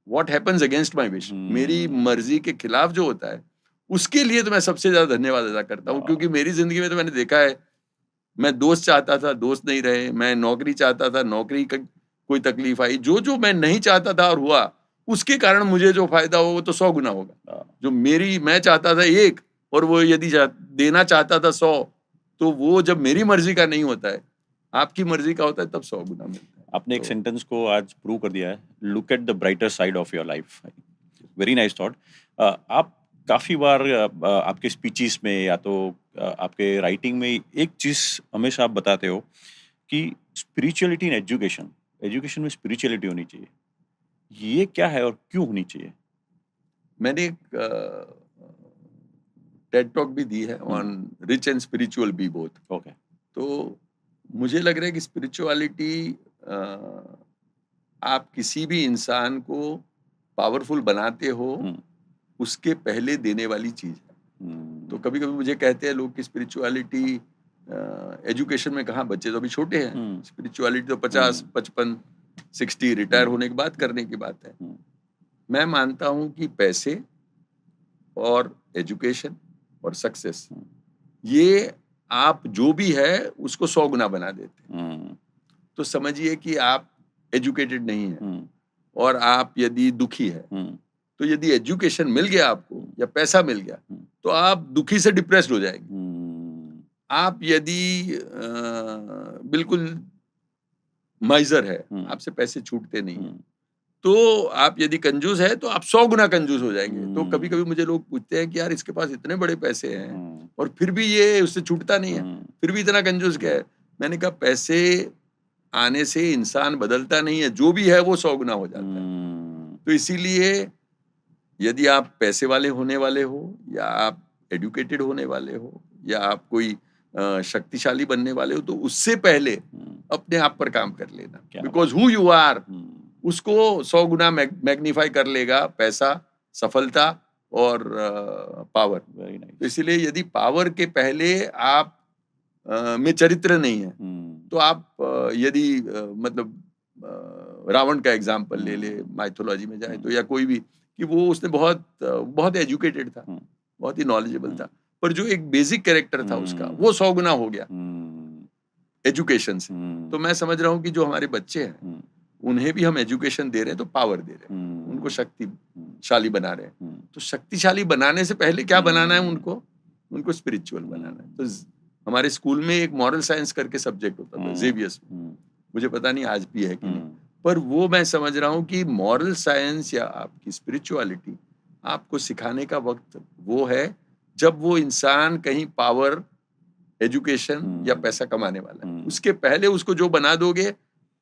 A: what happens against my wish. मेरी मर्जी के खिलाफ जो होता है, उसके लिए तो मैं सबसे ज्यादा धन्यवाद अदा करता हूँ, क्योंकि मेरी जिंदगी में तो मैंने देखा है, मैं दोस्त चाहता था, दोस्त नहीं रहे, मैं नौकरी चाहता था, नौकरी का कोई तकलीफ आई, जो जो मैं नहीं चाहता था और हुआ, उसके कारण मुझे जो फायदा हो वो तो 100 गुना होगा। जो मैं चाहता था 1 और वो यदि देना चाहता था 100, तो वो जब मेरी मर्जी का नहीं होता है, आपकी मर्जी का होता है, तब 100 गुना मिलता है।
B: आपने एक सेंटेंस को आज प्रूव कर दिया है, look at the brighter side of your life. Very nice thought. आप काफ़ी बार आपके स्पीचेस में या तो आपके राइटिंग में एक चीज़ हमेशा आप बताते हो कि स्पिरिचुअलिटी इन एजुकेशन, एजुकेशन में स्पिरिचुअलिटी होनी चाहिए। ये क्या है और क्यों होनी चाहिए?
A: मैंने एक टेड टॉक भी दी है on rich and spiritual be both.
B: Okay.
A: तो मुझे लग रहा है कि स्पिरिचुअलिटी आप किसी भी इंसान को पावरफुल बनाते हो, उसके पहले देने वाली चीज है। तो कभी कभी मुझे कहते हैं लोग कि स्पिरिचुअलिटी एजुकेशन में कहाँ, बच्चे तो अभी छोटे हैं, स्पिरिचुअलिटी तो 50, 55, 60 रिटायर होने के बाद करने की बात है। मैं मानता हूं कि पैसे और एजुकेशन और सक्सेस, ये आप जो भी है उसको 100 गुना बना देते हैं। तो समझिए कि आप एजुकेटेड नहीं है और आप यदि दुखी है, तो यदि एजुकेशन मिल गया आपको या पैसा मिल गया, तो आप दुखी से डिप्रेस्ड हो जाएंगे। आप यदि बिल्कुल माइजर है, आपसे पैसे छूटते नहीं है, तो आप यदि कंजूस है तो आप 100 गुना कंजूस हो जाएंगे। तो कभी कभी मुझे लोग पूछते हैं कि यार इसके पास इतने बड़े पैसे हैं और फिर भी ये उससे छूटता नहीं है, फिर भी इतना कंजूस क्या है? मैंने कहा पैसे आने से इंसान बदलता नहीं है, जो भी है वो 100 गुना हो जाता है। तो इसीलिए यदि आप पैसे वाले होने वाले हो, या आप एडुकेटेड होने वाले हो, या आप कोई शक्तिशाली बनने वाले हो, तो उससे पहले अपने आप पर काम कर लेना, बिकॉज हु यू आर उसको 100 गुना मैग्नीफाई कर लेगा पैसा, सफलता और पावर। तो इसीलिए यदि पावर के पहले आप में चरित्र नहीं है, तो आप यदि मतलब रावण का एग्जाम्पल ले ले, माइथोलॉजी में जाए तो, या कोई भी, कि वो उसने बहुत एजुकेटेड था, बहुत ही नॉलेजेबल था, पर जो एक बेसिक कैरेक्टर था उसका, वो 100 गुना हो गया एजुकेशन से। तो मैं समझ रहा हूँ कि जो हमारे बच्चे हैं, उन्हें भी हम एजुकेशन दे रहे हैं तो पावर दे रहे हैं, उनको शक्तिशाली बना रहे हैं। तो शक्तिशाली बनाने से पहले क्या बनाना है उनको स्पिरिचुअल बनाना है। तो हमारे स्कूल में एक मॉरल साइंस करके सब्जेक्ट होता था जेवियर्स में, मुझे पता नहीं आज भी है कि नहीं, पर वो मैं समझ रहा हूँ कि मॉरल साइंस या आपकी स्पिरिचुअलिटी आपको सिखाने का वक्त वो है जब वो इंसान कहीं पावर, एजुकेशन या पैसा कमाने वाला है। उसके पहले उसको जो बना दोगे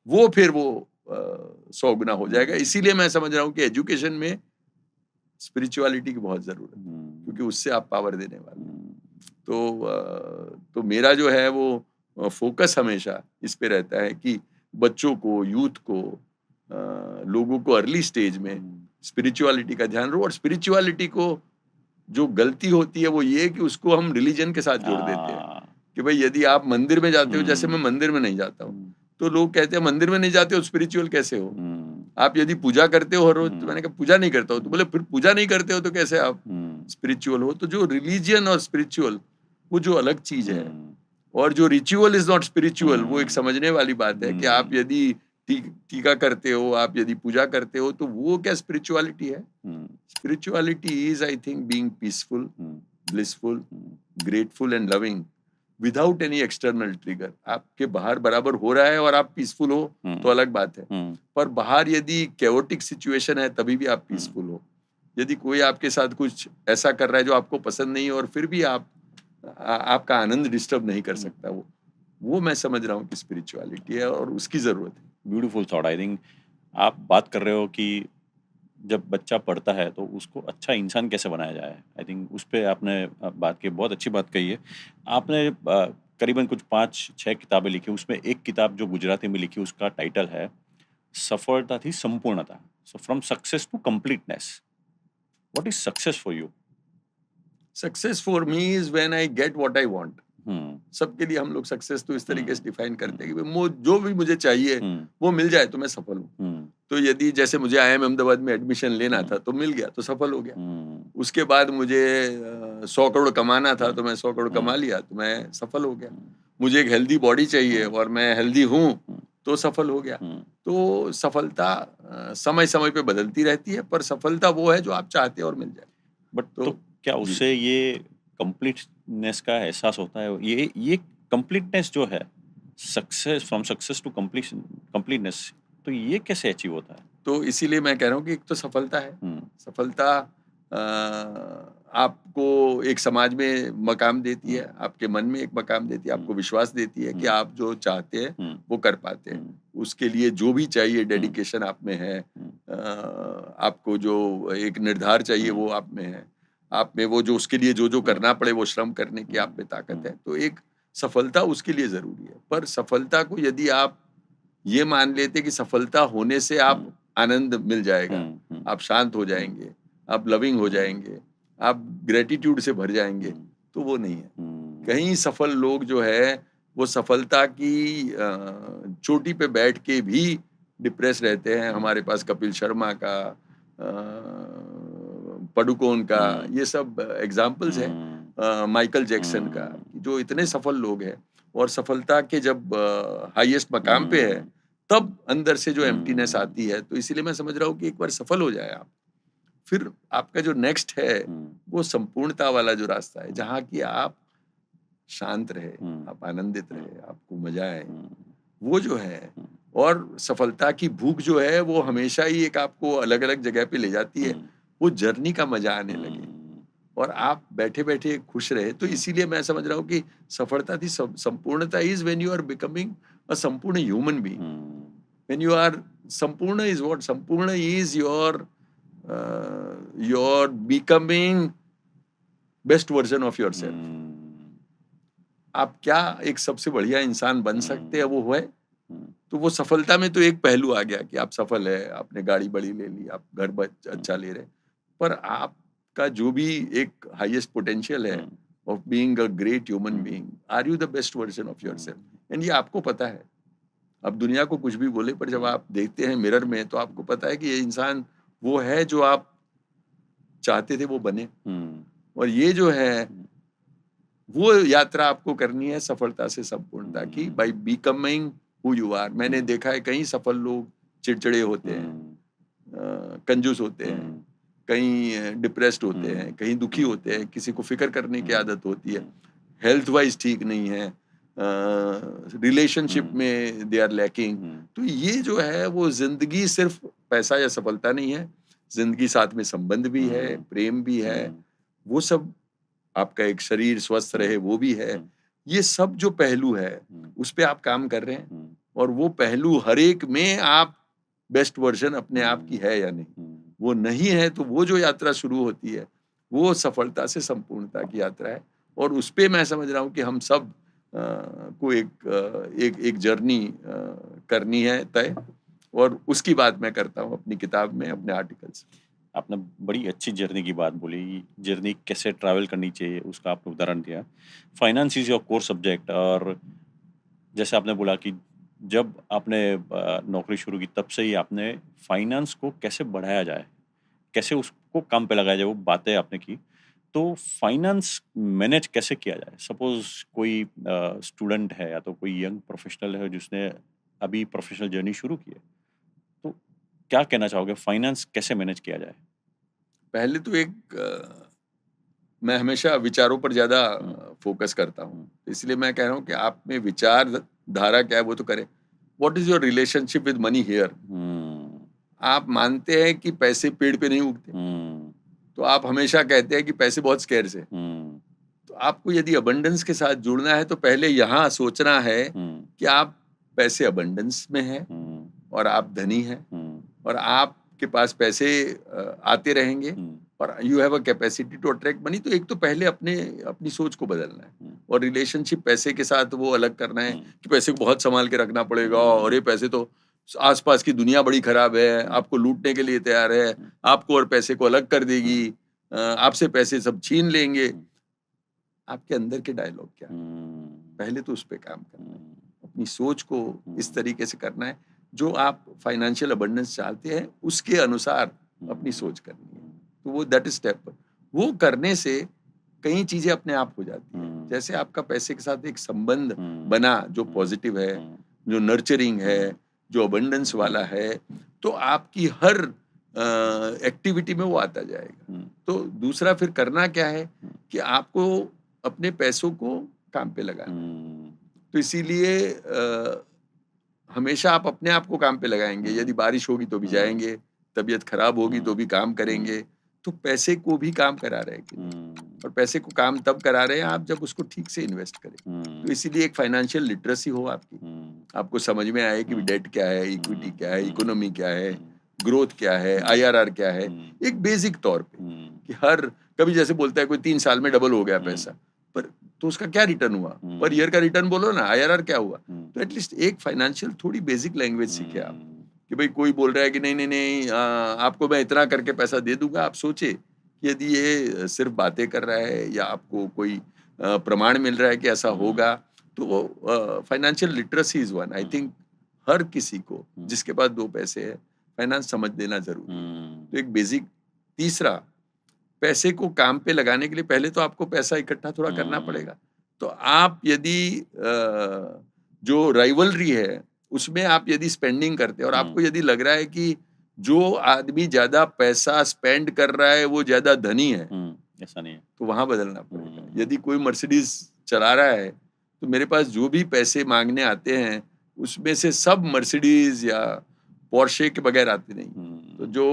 A: वो फिर वो 100 गुना हो जाएगा। इसीलिए मैं समझ रहा हूँ कि एजुकेशन में स्पिरिचुअलिटी की बहुत जरूरत है, क्योंकि उससे आप पावर देने वाले हैं। तो मेरा जो है वो फोकस हमेशा इस पे रहता है कि बच्चों को, यूथ को, लोगों को अर्ली स्टेज में स्पिरिचुअलिटी का ध्यान रहो। और स्पिरिचुअलिटी को जो गलती होती है वो ये कि उसको हम रिलीजन के साथ जोड़ देते हैं कि भाई यदि आप मंदिर में जाते हो, जैसे मैं मंदिर में नहीं जाता हूँ, तो लोग कहते हैं मंदिर में नहीं जाते हो स्पिरिचुअल कैसे हो? आप यदि पूजा करते हो हर रोज, तो मैंने कहा पूजा नहीं करता हो, तो बोले फिर पूजा नहीं करते हो तो कैसे आप स्पिरिचुअल हो? तो जो रिलीजियन और स्पिरिचुअल वो जो अलग चीज है, और जो रिचुअल इज नॉट स्पिरिचुअल, वो एक समझने वाली बात है कि आप यदि टीका करते हो, आप यदि पूजा करते हो, तो वो क्या स्पिरिचुअलिटी है? Spirituality is, I think, being peaceful, blissful, grateful and loving without any external trigger. आपके बाहर बराबर हो रहा है और आप पीसफुल हो तो अलग बात है, पर बाहर यदि कैओटिक सिचुएशन है तभी भी आप पीसफुल हो। यदि कोई आपके साथ कुछ ऐसा कर रहा है जो आपको पसंद नहीं है और फिर भी आपका आनंद डिस्टर्ब नहीं कर सकता, वो मैं समझ रहा हूँ कि स्पिरिचुअलिटी है और उसकी जरूरत है।
B: Beautiful thought. आई थिंक आप बात कर रहे हो कि जब बच्चा पढ़ता है तो उसको अच्छा इंसान कैसे बनाया जाए। आई थिंक उस पे आपने बात की, बहुत अच्छी बात कही है आपने। करीबन कुछ 5-6 किताबें लिखी, उसमें एक किताब जो गुजराती में लिखी उसका टाइटल है सफलता थी संपूर्णता। So from success to completeness, what is success for you?
A: Success for me is when I get what I want.
B: Hmm
A: सबके लिए हम लोग सक्सेस तो इस तरीके से डिफाइन करते हैं कि जो भी मुझे चाहिए
B: हम्म
A: वो मिल जाए तो मैं सफल हूँ।
B: हम्म
A: तो यदि जैसे मुझे IIM अहमदाबाद में एडमिशन लेना
B: हम्म
A: था तो मिल गया तो सफल हो गया।
B: हम्म
A: उसके बाद मुझे 100 करोड़ कमाना था तो मैं 100 करोड़ कमा
B: हम्म
A: लिया तो मैं सफल हो गया। मुझे एक हेल्दी बॉडी चाहिए और मैं हेल्दी हूँ तो सफल हो गया।
B: हम्म।
A: तो सफलता समय समय पे बदलती रहती है, पर सफलता वो है जो आप चाहते हैं और मिल जाए।
B: बट
A: तो
B: तो क्या
A: जी,
B: उससे ये कंप्लीटनेस का एहसास होता है? ये कंप्लीटनेस जो है, success from success to completion completeness, तो ये कैसे अचीव होता है?
A: तो इसीलिए मैं कह रहा हूँ कि एक तो सफलता है।
B: हम्म
A: सफलता आपको एक समाज में मकाम देती है,
B: हम्म
A: आपके मन में एक मकाम देती है, आपको
B: हम्म
A: विश्वास देती है कि
B: हम्म
A: आप जो चाहते हैं
B: हम्म
A: वो कर पाते हैं।
B: हम्म
A: उसके लिए जो भी चाहिए
B: हम्म
A: डेडिकेशन आप में है,
B: हम्म
A: आपको जो एक निर्धार चाहिए
B: हम्म
A: वो आप में है। आप में वो जो उसके लिए जो
B: हम्म
A: करना पड़े वो श्रम करने की आप में ताकत है। तो एक सफलता उसके लिए ज़रूरी है। पर सफलता को यदि आप ये मान लेते कि सफलता होने से आप
B: हम्म
A: आनंद मिल जाएगा,
B: हम्म हम्म
A: आप शांत हो
B: हम्म
A: जाएँगे, आप लविंग हो
B: हम्म
A: जाएँगे, आप ग्रैटिट्यूड से भर जाएँगे,
B: हम्म
A: तो वो नहीं है।
B: हम्म
A: कई सफल लोग जो है वो सफलता की चोटी पे बैठ के भी डिप्रेस रहते हैं।
B: हम्म
A: हमारे पास कपिल शर्मा का, पडुकोन का,
B: हम्म
A: ये सब एग्ज़ाम्पल्स हैं।
B: हम्म
A: माइकल जैक्सन का,
B: हम्म
A: जो इतने सफल लोग हैं और सफलता के जब हाईएस्ट मकाम पे है,
B: हम्म
A: तब अंदर से जो एम्प्टीनेस
B: हम्म
A: आती है। तो इसीलिए मैं समझ रहा हूँ कि एक बार सफल हो जाए आप, फिर आपका जो नेक्स्ट है,
B: हम्म
A: वो संपूर्णता वाला जो रास्ता है,
B: हम्म
A: जहाँ की आप शांत रहे,
B: हम्म
A: आप आनंदित
B: हम्म
A: रहे, आपको मज़ा आए,
B: हम्म
A: वो जो है।
B: हम्म
A: और सफलता की भूख जो है, वो हमेशा ही एक आपको अलग-अलग जगह पे ले जाती है।
B: हम्म
A: वो जर्नी का मज़ा आने लगे
B: हम्म
A: और आप बैठे-बैठे खुश रहे। तो
B: हम्म
A: इसीलिए मैं समझ रहा हूँ कि सफलता थी संपूर्णता is when you are becoming a संपूर्ण human being.
B: Hmm
A: when you are संपूर्ण इज़ व्हाट? संपूर्ण is your becoming best version of yourself.
B: Hmm
A: आप क्या एक सबसे बढ़िया इंसान बन सकते हैं,
B: हम्म
A: वो है।
B: हम्म
A: तो वो सफलता में तो एक पहलू आ गया कि आप सफल है, आपने गाड़ी बड़ी ले ली, आप घर अच्छा ले रहे। पर आपका जो भी एक हाईएस्ट पोटेंशियल है
B: hmm
A: of being a great human
B: hmm
A: being, are you the best version of yourself?
B: Hmm
A: and ये आपको पता है। अब दुनिया को कुछ भी बोले, पर जब आप देखते हैं मिरर में तो आपको पता है कि ये इंसान वो है जो आप चाहते थे वो बने।
B: हम्म
A: और ये जो है वो यात्रा आपको करनी है सफलता से संपूर्णता की, by becoming who you are. मैंने देखा है कई सफल लोग चिड़चिड़े होते हैं, कंजूस होते हैं, कहीं डिप्रेस्ड होते हैं, कहीं दुखी होते हैं, किसी को फिक्र करने की आदत होती है, हेल्थ वाइज ठीक नहीं है, रिलेशनशिप में दे आर लैकिंग। तो ये जो है वो जिंदगी सिर्फ पैसा या सफलता नहीं है, जिंदगी साथ में संबंध भी है, प्रेम भी है, वो सब, आपका एक शरीर स्वस्थ रहे वो भी है। ये सब जो पहलू है उस पे आप काम कर रहे हैं और वो पहलू हर एक में आप बेस्ट वर्जन अपने आप की है या नहीं। वो नहीं है तो वो जो यात्रा शुरू होती है वो सफलता से संपूर्णता की यात्रा है। और उस पे मैं समझ रहा हूँ कि हम सब को एक जर्नी करनी है तय। और उसकी बात मैं करता हूँ अपनी किताब में, अपने आर्टिकल्स।
B: आपने बड़ी अच्छी जर्नी की बात बोली। जर्नी कैसे ट्रैवल करनी चाहिए उसका आपने उदाहरण दिया। Finance is your core subject, और जैसे आपने बोला कि जब आपने नौकरी शुरू की तब से ही आपने फाइनेंस को कैसे बढ़ाया जाए, कैसे उसको काम पे लगाया जाए, वो बातें आपने की। तो फाइनेंस मैनेज कैसे किया जाए? सपोज कोई स्टूडेंट है या तो कोई यंग प्रोफेशनल है जिसने अभी प्रोफेशनल जर्नी शुरू की है, तो क्या कहना चाहोगे फाइनेंस कैसे मैनेज किया जाए?
A: पहले तो मैं हमेशा विचारों पर ज़्यादा
B: हुँ,
A: फ़ोकस करता हूँ।
B: हुँ,
A: इसलिए मैं कह रहा हूँ कि आप में विचार ध धारा क्या है वो तो करें। What is your relationship with money here?
B: हुँ,
A: आप मानते हैं कि पैसे पेड़ पे नहीं उगते,
B: हुँ,
A: तो आप हमेशा कहते हैं कि पैसे बहुत स्केर्स है।
B: हुँ,
A: तो तो आपको यदि अबंडेंस के साथ जुड़ना है तो पहले यहाँ सोचना है कि आप पैसे अबंडेंस में हैं और आप धनी हैं और आपके पास पैसे आते रहेंगे और you have a capacity to attract money. तो एक तो पहले अपनी सोच को बदलना है और रिलेशनशिप पैसे के साथ वो अलग करना है कि पैसे को बहुत संभाल के रखना पड़ेगा और ये पैसे तो आसपास की दुनिया बड़ी खराब है, आपको लूटने के लिए तैयार है, आपको और पैसे को अलग कर देगी, आपसे पैसे सब छीन लेंगे। आपके अंदर के डायलॉग क्या है? पहले तो उस पे काम करना है, अपनी सोच को इस तरीके से करना है जो आप फाइनेंशियल अबंडेंस चाहते हैं उसके अनुसार अपनी सोच करनी है। तो वो दैट इज स्टेप, वो करने से कई चीजें अपने आप हो जाती हैं। जैसे आपका पैसे के साथ एक संबंध बना जो पॉजिटिव है, जो नर्चरिंग है, जो अबंडेंस वाला है, तो आपकी हर एक्टिविटी में वो आता जाएगा। तो दूसरा फिर करना क्या है कि आपको अपने पैसों को काम पे लगाना। तो इसीलिए हमेशा आप अपने आप को काम पे लगाएंगे। यदि बारिश होगी तो भी जाएंगे, तबीयत खराब होगी तो भी काम करेंगे। तो पैसे को भी काम करा रहे हैं और पैसे को काम तब करा रहे हैं आप जब उसको ठीक से इन्वेस्ट करें। तो इसीलिए एक फाइनेंशियल लिटरेसी हो आपकी, आपको समझ में आए कि डेट क्या है, इक्विटी क्या है, इकोनॉमी क्या है, ग्रोथ क्या है, आईआरआर क्या है, एक बेसिक तौर पे कि हर कभी जैसे बोलता है कोई 3 साल में डबल हो गया पैसा, पर तो उसका क्या रिटर्न हुआ, पर ईयर का रिटर्न बोलो ना, आईआरआर क्या हुआ। तो एटलीस्ट एक फाइनेंशियल थोड़ी बेसिक लैंग्वेज सीखे आप कि भाई कोई बोल रहा है कि नहीं आपको मैं इतना करके पैसा दे दूंगा, आप सोचे कि यदि ये सिर्फ बातें कर रहा है या आपको कोई प्रमाण मिल रहा है कि ऐसा होगा, तो वो financial literacy is one. I think हर किसी को जिसके पास 2 पैसे है फाइनेंस समझ लेना जरूरी है। तो एक बेसिक। तीसरा, पैसे को काम पे लगाने के लिए पहले तो आपको पैसा इकट्ठा थोड़ा करना पड़ेगा। तो आप यदि जो राइवलरी है उसमें आप यदि स्पेंडिंग करते हैं और आपको यदि लग रहा है कि जो आदमी ज्यादा पैसा स्पेंड कर रहा है वो ज्यादा धनी है,
B: ऐसा नहीं है,
A: तो वहां बदलना पड़ेगा। यदि कोई मर्सिडीज चला रहा है तो मेरे पास जो भी पैसे मांगने आते हैं उसमें से सब मर्सिडीज या पोर्शे के बगैर आते नहीं। तो जो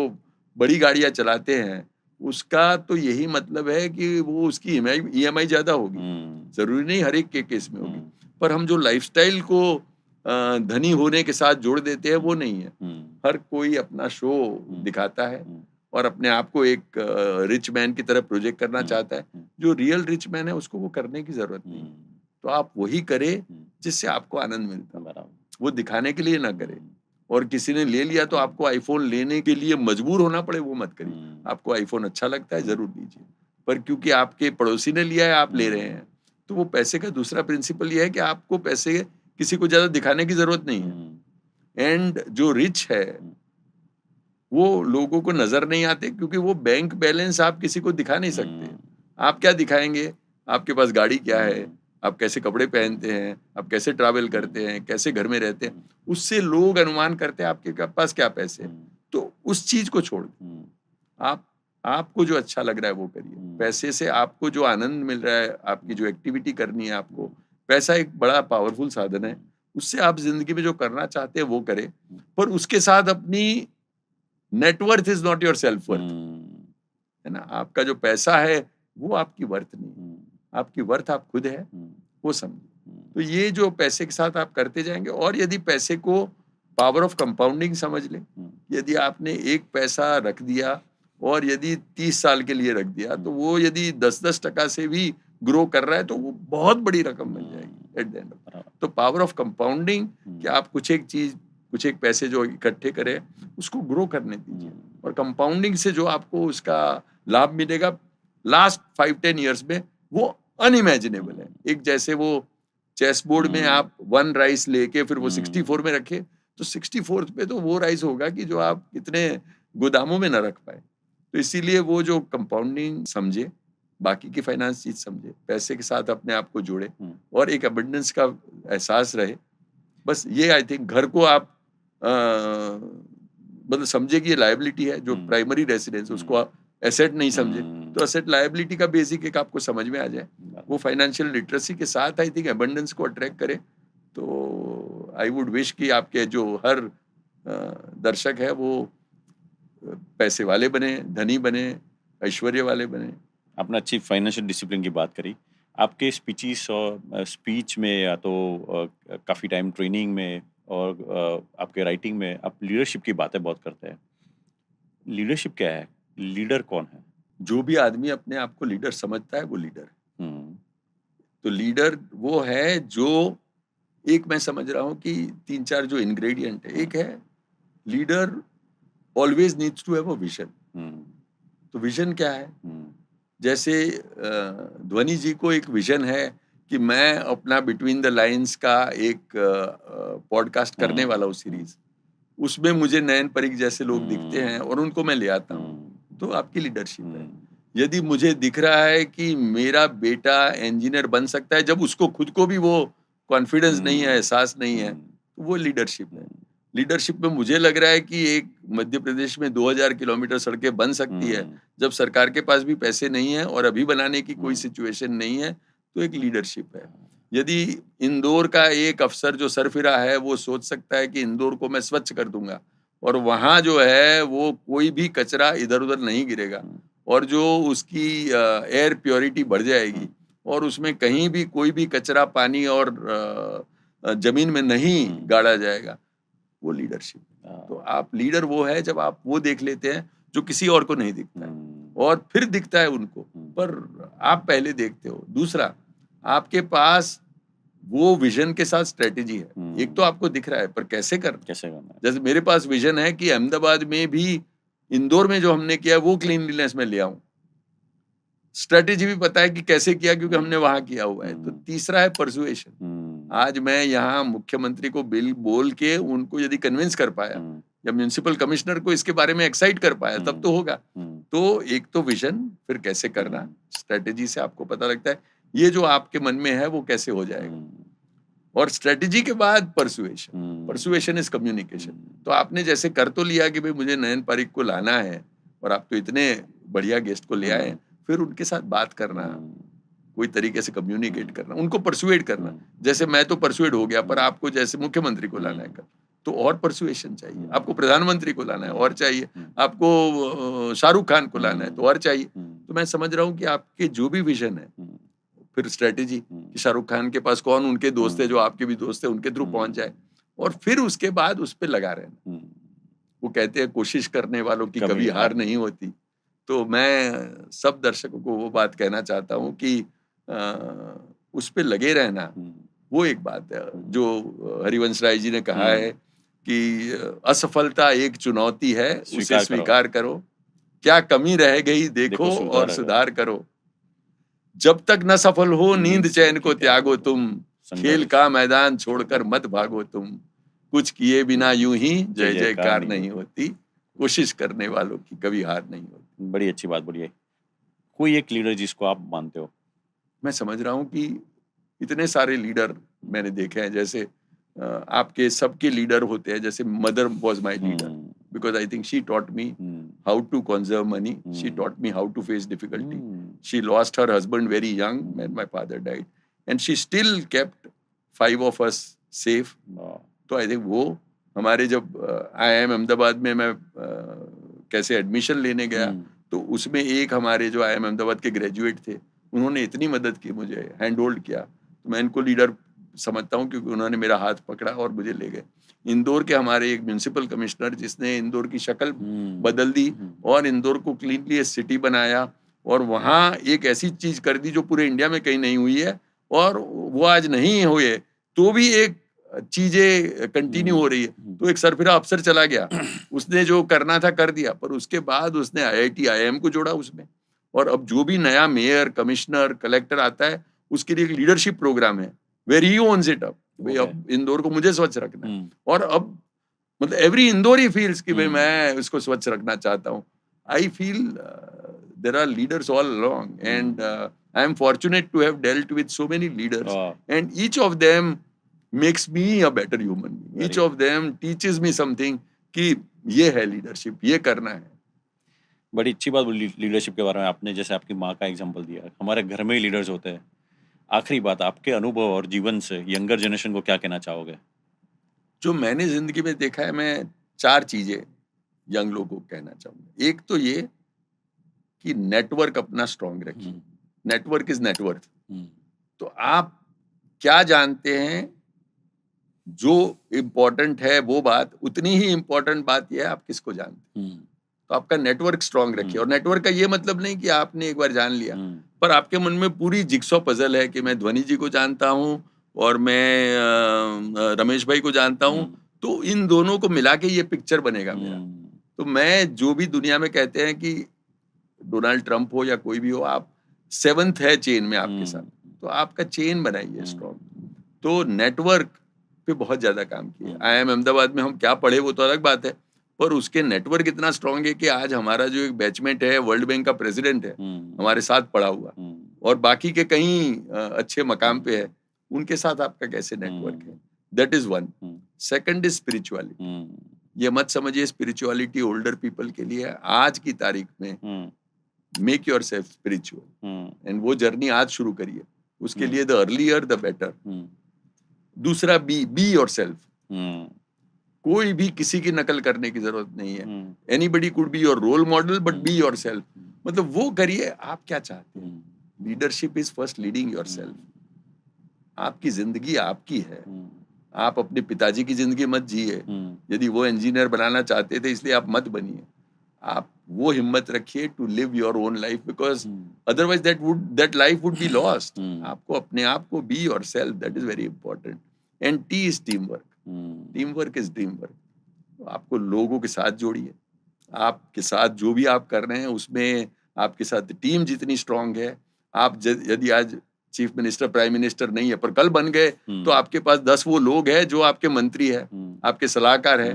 A: बड़ी गाड़ियां चलाते हैं उसका तो यही मतलब है कि वो उसकी ईएमआई ज्यादा होगी। जरूरी नहीं हर एक के केस में होगी, पर हम जो लाइफस्टाइल को धनी होने के साथ जोड़ देते हैं वो नहीं है। हर कोई अपना शो दिखाता है और अपने आप को एक रिच मैन की तरह प्रोजेक्ट करना चाहता है। जो रियल रिच मैन है उसको वो करने की जरूरत नहीं। तो आप वही करें जिससे आपको आनंद मिलता है, वो दिखाने के लिए ना करें। और किसी ने ले लिया तो आपको आईफोन लेने के लिए मजबूर होना पड़े, वो मत करिए। आपको आईफोन अच्छा लगता है जरूर लीजिए, पर क्योंकि आपके पड़ोसी ने लिया है आप ले रहे हैं। तो वो पैसे का दूसरा प्रिंसिपल ये है कि आपको पैसे किसी को ज्यादा दिखाने की जरूरत नहीं है। एंड जो रिच है वो लोगों को नजर नहीं आते क्योंकि वो बैंक बैलेंस आप किसी को दिखा नहीं सकते। आप क्या दिखाएंगे? आपके पास गाड़ी क्या है, आप कैसे कपड़े पहनते हैं, आप कैसे ट्रैवल करते हैं, कैसे घर में रहते हैं, उससे लोग अनुमान करते हैं आपके पास क्या पैसे हैं। तो उस चीज को छोड़ आप आपको जो अच्छा लग रहा है वो करिए। पैसे से आपको जो आनंद मिल रहा है, आपकी जो एक्टिविटी करनी है आपको, पैसा एक बड़ा पावरफुल साधन है, उससे आप जिंदगी में जो करना चाहते हैं वो करें। पर उसके साथ अपनी net worth is not your self worth, है ना। आपका जो पैसा है वो आपकी वर्थ नहीं, आपकी वर्थ आप खुद है, वो समझिए। तो ये जो पैसे के साथ आप करते जाएंगे, और यदि पैसे को पावर ऑफ कंपाउंडिंग समझ लें, यदि आपने एक पैसा रख दिया और यदि 30 साल के लिए रख दिया तो वो यदि 10-10% से भी ग्रो कर रहा है तो वो बहुत बड़ी रकम बन जाएगी एट द एंड ऑफ। तो पावर ऑफ कंपाउंडिंग कि आप कुछ एक पैसे जो इकट्ठे करें उसको ग्रो करने दीजिए, और कंपाउंडिंग से जो आपको उसका लाभ मिलेगा लास्ट 5-10 ईयर्स में वो अनइमेजिनेबल है। एक जैसे वो चेस बोर्ड में आप 1 राइस लेके फिर वो 64 में रखे तो 64th पे तो वो राइस होगा कि जो आप इतने गोदामों में न रख पाए। तो इसीलिए वो जो कंपाउंडिंग समझे, बाकी की फाइनेंस चीज समझे, पैसे के साथ अपने आप को जोड़े और एक अबंडेंस का एहसास रहे। बस ये आई थिंक घर को आप मतलब समझे कि ये लायबिलिटी है, जो प्राइमरी रेसिडेंस उसको आप एसेट नहीं समझे। तो एसेट लायबिलिटी का बेसिक एक आपको समझ में आ जाए, वो फाइनेंशियल लिटरेसी के साथ आई थिंक अबंडेंस को अट्रैक्ट करे। तो आई वुड विश कि आपके जो हर दर्शक है वो पैसे वाले बने, धनी बने, ऐश्वर्य वाले बने।
B: आपने अच्छी फाइनेंशियल डिसिप्लिन की बात करी। आपके स्पीचेस और स्पीच में या तो काफ़ी टाइम ट्रेनिंग में और आपके राइटिंग में आप लीडरशिप की बातें बहुत करते हैं। लीडरशिप क्या है? लीडर कौन है?
A: जो भी आदमी अपने आप को लीडर समझता है वो लीडर है।
B: हुँ,
A: तो लीडर वो है जो, एक मैं समझ रहा हूँ कि 3-4 जो इंग्रेडिएंट है। एक है, leader always needs to have a vision.
B: हुँ,
A: तो विजन क्या है?
B: हुँ,
A: जैसे ध्वनि जी को एक विजन है कि मैं अपना बिटवीन द लाइन्स का एक पॉडकास्ट करने
B: हुँ,
A: वाला हूँ सीरीज। उसमें मुझे नयन परीख जैसे लोग दिखते हैं और उनको मैं ले आता हूँ।
B: हुँ,
A: तो आपकी लीडरशिप है।
B: हुँ,
A: यदि मुझे दिख रहा है कि मेरा बेटा इंजीनियर बन सकता है, जब उसको खुद को भी वो कॉन्फिडेंस नहीं है,
B: हुँ,
A: एहसास नहीं है,
B: हुँ,
A: तो वो लीडरशिप है।
B: हुँ,
A: लीडरशिप में मुझे लग रहा है कि एक मध्य प्रदेश में 2000 किलोमीटर सड़कें बन सकती है,
B: हुँ,
A: जब सरकार के पास भी पैसे नहीं है और अभी बनाने की कोई
B: हुँ,
A: सिचुएशन नहीं है, तो एक लीडरशिप है। यदि इंदौर का एक अफ़सर जो सरफिरा है, वो सोच सकता है कि इंदौर को मैं स्वच्छ कर दूँगा और वहाँ जो है वो कोई भी कचरा इधर-उधर नहीं गिरेगा
B: हुँ,
A: और जो उसकी एयर प्योरिटी बढ़
B: हुँ,
A: जाएगी और उसमें कहीं भी कोई भी कचरा पानी और ज़मीन में नहीं
B: हुँ,
A: गाड़ा जाएगा, वो लीडरशिप है। तो
B: हाँ,
A: आप लीडर वो है जब आप वो देख लेते हैं जो किसी और को नहीं दिखता है
B: हुँ,
A: और फिर दिखता है उनको,
B: हुँ,
A: पर आप पहले देखते हो। दूसरा, आपके पास वो विज़न के साथ स्ट्रैटेजी है। एक तो
B: हुँ,
A: आपको दिख रहा है, पर कैसे करना है?
B: कैसे करना है?
A: जैसे मेरे पास विज़न है कि अहमदाबाद में भी, इंदौर में जो हमने किया है वो क्लीनलीनेस में ले आऊँ। स्ट्रैटेजी भी पता है कि कैसे किया, क्योंकि
B: हुँ,
A: हमने वहाँ किया हुआ है। तो
B: हुँ,
A: तीसरा है पर्सुएशन।
B: हुँ,
A: आज मैं यहाँ मुख्यमंत्री को बिल बोल के उनको यदि कन्विंस कर पाया
B: हुँ,
A: या म्युनिसिपल कमिश्नर को इसके बारे में एक्साइट कर पाया, तब तो
B: हुँ,
A: होगा।
B: हुँ,
A: तो एक तो विज़न, फिर कैसे करना,
B: हुँ,
A: स्ट्रैटेजी से आपको पता लगता है, ये जो आपके मन में है वो कैसे हो जाएगा।
B: हुँ,
A: और स्ट्रैटेजी के बाद पर्सुएशन।
B: हुँ,
A: पर्सुएशन इज़ कम्युनिकेशन।
B: हुँ,
A: तो आपने जैसे कर तो लिया कि भई मुझे नयन पारिक को लाना है और आप तो इतने बढ़िया गेस्ट को ले आए हैं,
B: हुँ,
A: फिर उनके साथ बात करना,
B: हुँ,
A: कोई तरीके से कम्युनिकेट
B: हुँ,
A: करना, उनको पर्सुएड करना।
B: हुँ,
A: जैसे मैं तो पर्सुएड हो गया, पर
B: हुँ,
A: आपको जैसे मुख्यमंत्री को लाना है
B: हुँ,
A: कल, तो और पर्सुएशन चाहिए।
B: हुँ,
A: आपको प्रधानमंत्री को लाना है और
B: हुँ,
A: चाहिए,
B: हुँ,
A: आपको शाहरुख खान को लाना है तो
B: हुँ,
A: और चाहिए।
B: हुँ,
A: तो मैं समझ रहा हूँ कि आपके जो भी विज़न है,
B: हुँ,
A: फिर स्ट्रैटेजी
B: हुँ,
A: कि शाहरुख खान के पास कौन उनके दोस्त है जो
B: हुँ,
A: आपके भी दोस्त है, उनके थ्रू पहुँच
B: हुँ,
A: जाए और फिर उसके बाद उस पे लगा रहना।
B: हुँ,
A: वो कहते हैं कोशिश करने वालों की
B: कभी
A: कभी
B: हार
A: हार
B: नहीं।
A: नहीं होती। तो मैं सब दर्शकों को वो बात कहना चाहता हूँ कि उस पे लगे रहना,
B: हुँ,
A: वो एक बात है।
B: हुँ,
A: जो हरिवंश राय जी ने कहा है
B: हुँ,
A: कि असफलता एक चुनौती है, उसे
B: स्वीकार करो,
A: स्वीकार करो। क्या कमी रह गई
B: देखो
A: देखो और
B: सुधार करो,
A: सुधार करो। जब तक न सफल हो
B: नींद
A: नींद
B: चैन
A: चैन
B: की
A: को
B: त्यागो
A: त्यागो
B: तुम,
A: तुम, खेल
B: संघर्ष
A: का मैदान छोड़कर
B: छोड़कर
A: मत भागो तुम, कुछ किए बिना यूं ही
B: जय
A: जय
B: जयकार
A: जयकार
B: नहीं
A: नहीं
B: होती।
A: होती, कोशिश करने वालों की कभी हार नहीं होती।
B: बड़ी अच्छी बात बोली है। कोई एक लीडर जिसको आप मानते हो?
A: मैं समझ रहा हूँ कि इतने सारे लीडर
B: हुँ,
A: मैंने देखे हैं, जैसे आपके सबके लीडर होते हैं, जैसे mother was my leader
B: hmm,
A: because I think she taught me
B: hmm,
A: how to conserve money, she
B: hmm,
A: taught me how to face difficulty.
B: Hmm,
A: She lost her husband very young when my father died, and she still kept 5 of us safe.
B: वाह!
A: तो आई थिंक वो हमारे जब आईआईएम अहमदाबाद में मैं कैसे एडमिशन लेने गया,
B: हुँ,
A: तो उसमें एक हमारे जो आईआईएम अहमदाबाद के ग्रेजुएट थे, उन्होंने इतनी मदद की, मुझे हैंड होल्ड किया, तो मैं इनको लीडर समझता हूँ क्योंकि उन्होंने मेरा हाथ पकड़ा और मुझे ले गए। इंदौर के हमारे एक म्युनिसिपल कमिश्नर जिसने इंदौर की शक्ल
B: हुँ,
A: बदल दी
B: हुँ,
A: और इंदौर को क्लीनलीस्ट सिटी बनाया और वहाँ एक ऐसी चीज़ कर दी जो पूरे इंडिया में कहीं नहीं हुई है और वो आज नहीं हुए, तो भी एक चीज़ें कंटिन्यू
B: हुँ,
A: हो रही है।
B: हुँ,
A: तो एक सरफिरा अफ़सर चला गया, उसने जो करना था कर दिया, पर उसके बाद उसने आईआईटी, आईआईएम को जोड़ा उसमें और अब जो भी नया मेयर, कमिश्नर, कलेक्टर आता है, उसके लिए एक लीडरशिप प्रोग्राम है, where he owns it up. भई
B: ओके।
A: अब इंदौर को मुझे स्वच्छ रखना है
B: हुँ,
A: और अब मतलब एवरी इंदौरी फील्स कि भई
B: हुँ,
A: मैं इसको स्वच्छ रखना चाहता हूँ। I feel there are leaders all along and
B: hmm,
A: I am fortunate to have dealt with so many leaders
B: वाह!
A: And each of them makes me a better human being. Each
B: very
A: of them teaches me something कि ये है लीडरशिप, ये करना है।
B: बड़ी अच्छी बात बोली लीडरशिप के बारे में आपने, जैसे आपकी माँ का एग्ज़ाम्पल दिया। हमारे घर में ही लीडर्स होते हैं। आखिरी बात, आपके अनुभव और जीवन से यंगर जनरेशन को क्या कहना चाहोगे?
A: जो मैंने ज़िंदगी में देखा है, मैं 4 चीज़ें यंग लोगों को कहना चाहूँगा। एक तो ये कि नेटवर्क अपना स्ट्रॉन्ग रखिए।
B: हुँ,
A: नेटवर्क इज़ नेट वर्थ।
B: हुँ,
A: तो आप क्या जानते हैं, जो इम्पोर्टेंट है वो बात, उतनी ही इम्पोर्टेंट बात यह है आप किसको जानते हैं। तो आपका नेटवर्क स्ट्रांग रखिए, और नेटवर्क का ये मतलब नहीं कि आपने एक बार जान लिया, पर आपके मन में पूरी जिक्सॉ पजल है कि मैं ध्वनि जी को जानता हूँ और मैं रमेश भाई को जानता हूँ, तो इन दोनों को मिला के ये पिक्चर बनेगा मेरा। तो मैं जो भी दुनिया में कहते हैं कि डोनाल्ड ट्रंप हो या कोई भी हो, आप सेवंथ है चेन में आपके साथ, तो आपका चेन बनाइए स्ट्रॉन्ग। तो नेटवर्क पे बहुत ज्यादा काम किया। IIM अहमदाबाद में हम क्या पढ़े वो तो अलग बात है, पर उसके नेटवर्क इतना स्ट्रांग है कि आज हमारा जो एक बैचमेट है, वर्ल्ड बैंक का प्रेसिडेंट है, हमारे साथ पढ़ा हुआ, और बाकी के कहीं अच्छे मकाम पे है, उनके साथ आपका कैसे नेटवर्क है, that is one. Second is spirituality. ये मत समझिए स्पिरिचुअलिटी ओल्डर पीपल के लिए है। आज की तारीख में make your self spiritual, and वो जर्नी आज शुरू करिए। उसके लिए द अर्लियर द बेटर। दूसरा, बी योर सेल्फ। कोई भी किसी की नकल करने की जरूरत नहीं है। Anybody could be your role model, but be yourself. मतलब वो करिए आप क्या चाहते हैं। Leadership is first leading yourself. आपकी जिंदगी आपकी है। आप अपने पिताजी की जिंदगी मत जिए। यदि वो इंजीनियर बनाना चाहते थे इसलिए आप मत बनिए। आप वो हिम्मत रखिए to live your own life, because otherwise that life would be lost. आपको अपने आप को be yourself, that is very important. And T is team work. Team work is dream work. तो आपको लोगों के साथ जोड़िए। आपके साथ जो भी आप कर रहे हैं उसमें आपके साथ टीम जितनी स्ट्रांग है, आप यदि आज चीफ मिनिस्टर प्राइम मिनिस्टर नहीं है पर कल बन गए, तो आपके पास 10 वो लोग हैं जो आपके मंत्री है, आपके सलाहकार है।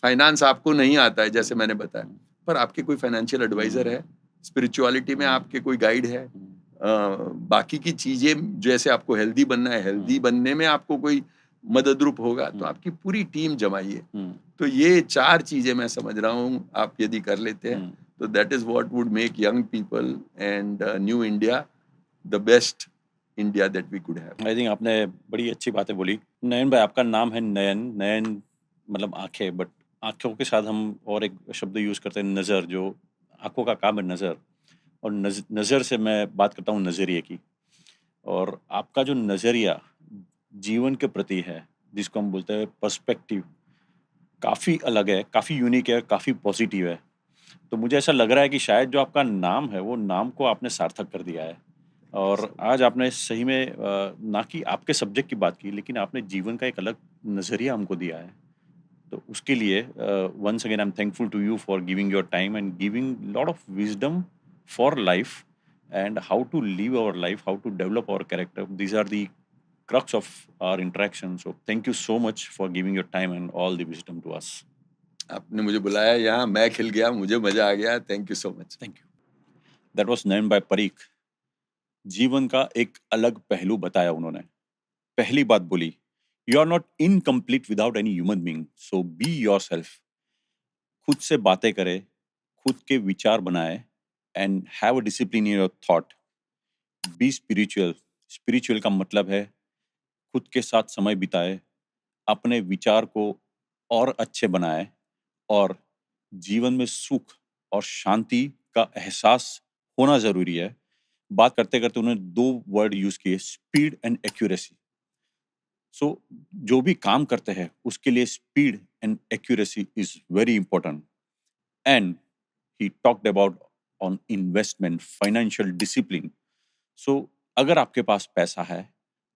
A: फाइनेंस आपको नहीं आता है जैसे मैंने बताया, पर आपके कोई फाइनेंशियल एडवाइजर है। स्पिरिचुअलिटी में आपके कोई गाइड है। बाकी की चीजें जैसे आपको हेल्दी बनना है, हेल्दी बनने में आपको कोई मदद रूप होगा, तो आपकी पूरी टीम जमाइए। तो ये 4 चीजें मैं समझ रहा हूँ आप यदि कर लेते हैं, तो that is what would make young people and new India the best India that we could have.
B: I think आपने बड़ी अच्छी बातें बोली। नयन भाई, आपका नाम है नयन। नयन मतलब आंखें, बट आंखों के साथ हम और एक शब्द यूज करते हैं नजर, जो आंखों का काम है नजर। और नजर से मैं बात करता हूँ नजरिए की। और आपका जो नजरिया जीवन के प्रति है, जिसको हम बोलते हैं पर्सपेक्टिव, काफी अलग है, काफी यूनिक है, काफी पॉजिटिव है। तो मुझे ऐसा लग रहा है कि शायद जो आपका नाम है वो नाम को आपने सार्थक कर दिया है। और आज आपने सही में ना कि आपके सब्जेक्ट की बात की, लेकिन आपने जीवन का एक अलग नजरिया हमको दिया है। तो उसके लिए once again I am thankful to you for giving your time and giving lot of wisdom for life and how to live our life, how to develop our character. These are the crux of our interaction. So thank you so much for giving your time and all the wisdom to us.
A: आपने मुझे बुलाया यहाँ, मैं खिल गया, मुझे मजा आ गया। Thank you so much.
B: Thank you. That was Nayan by Parikh. जीवन का एक अलग पहलू बताया उन्होंने। पहली बात बोली, you are not incomplete without any human being, so be yourself. खुद से बातें करे, खुद के विचार बनाए, and have a discipline in your thought. Be spiritual. Spiritual का मतलब है खुद के साथ समय बिताए, अपने विचार को और अच्छे बनाए, और जीवन में सुख और शांति का एहसास होना जरूरी है। बात करते करते उन्होंने 2 वर्ड यूज किए, स्पीड एंड एक्यूरेसी। सो जो भी काम करते हैं उसके लिए speed and accuracy is very important. And he talked about on investment, financial discipline. So अगर आपके पास पैसा है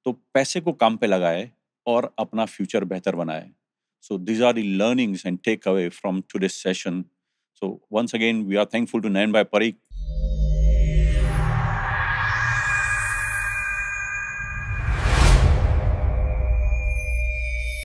B: तो पैसे को काम पे लगाए और अपना फ्यूचर बेहतर बनाए। So these are the learnings and takeaway from today's session. So once again we are thankful to Nayan Bhai Parikh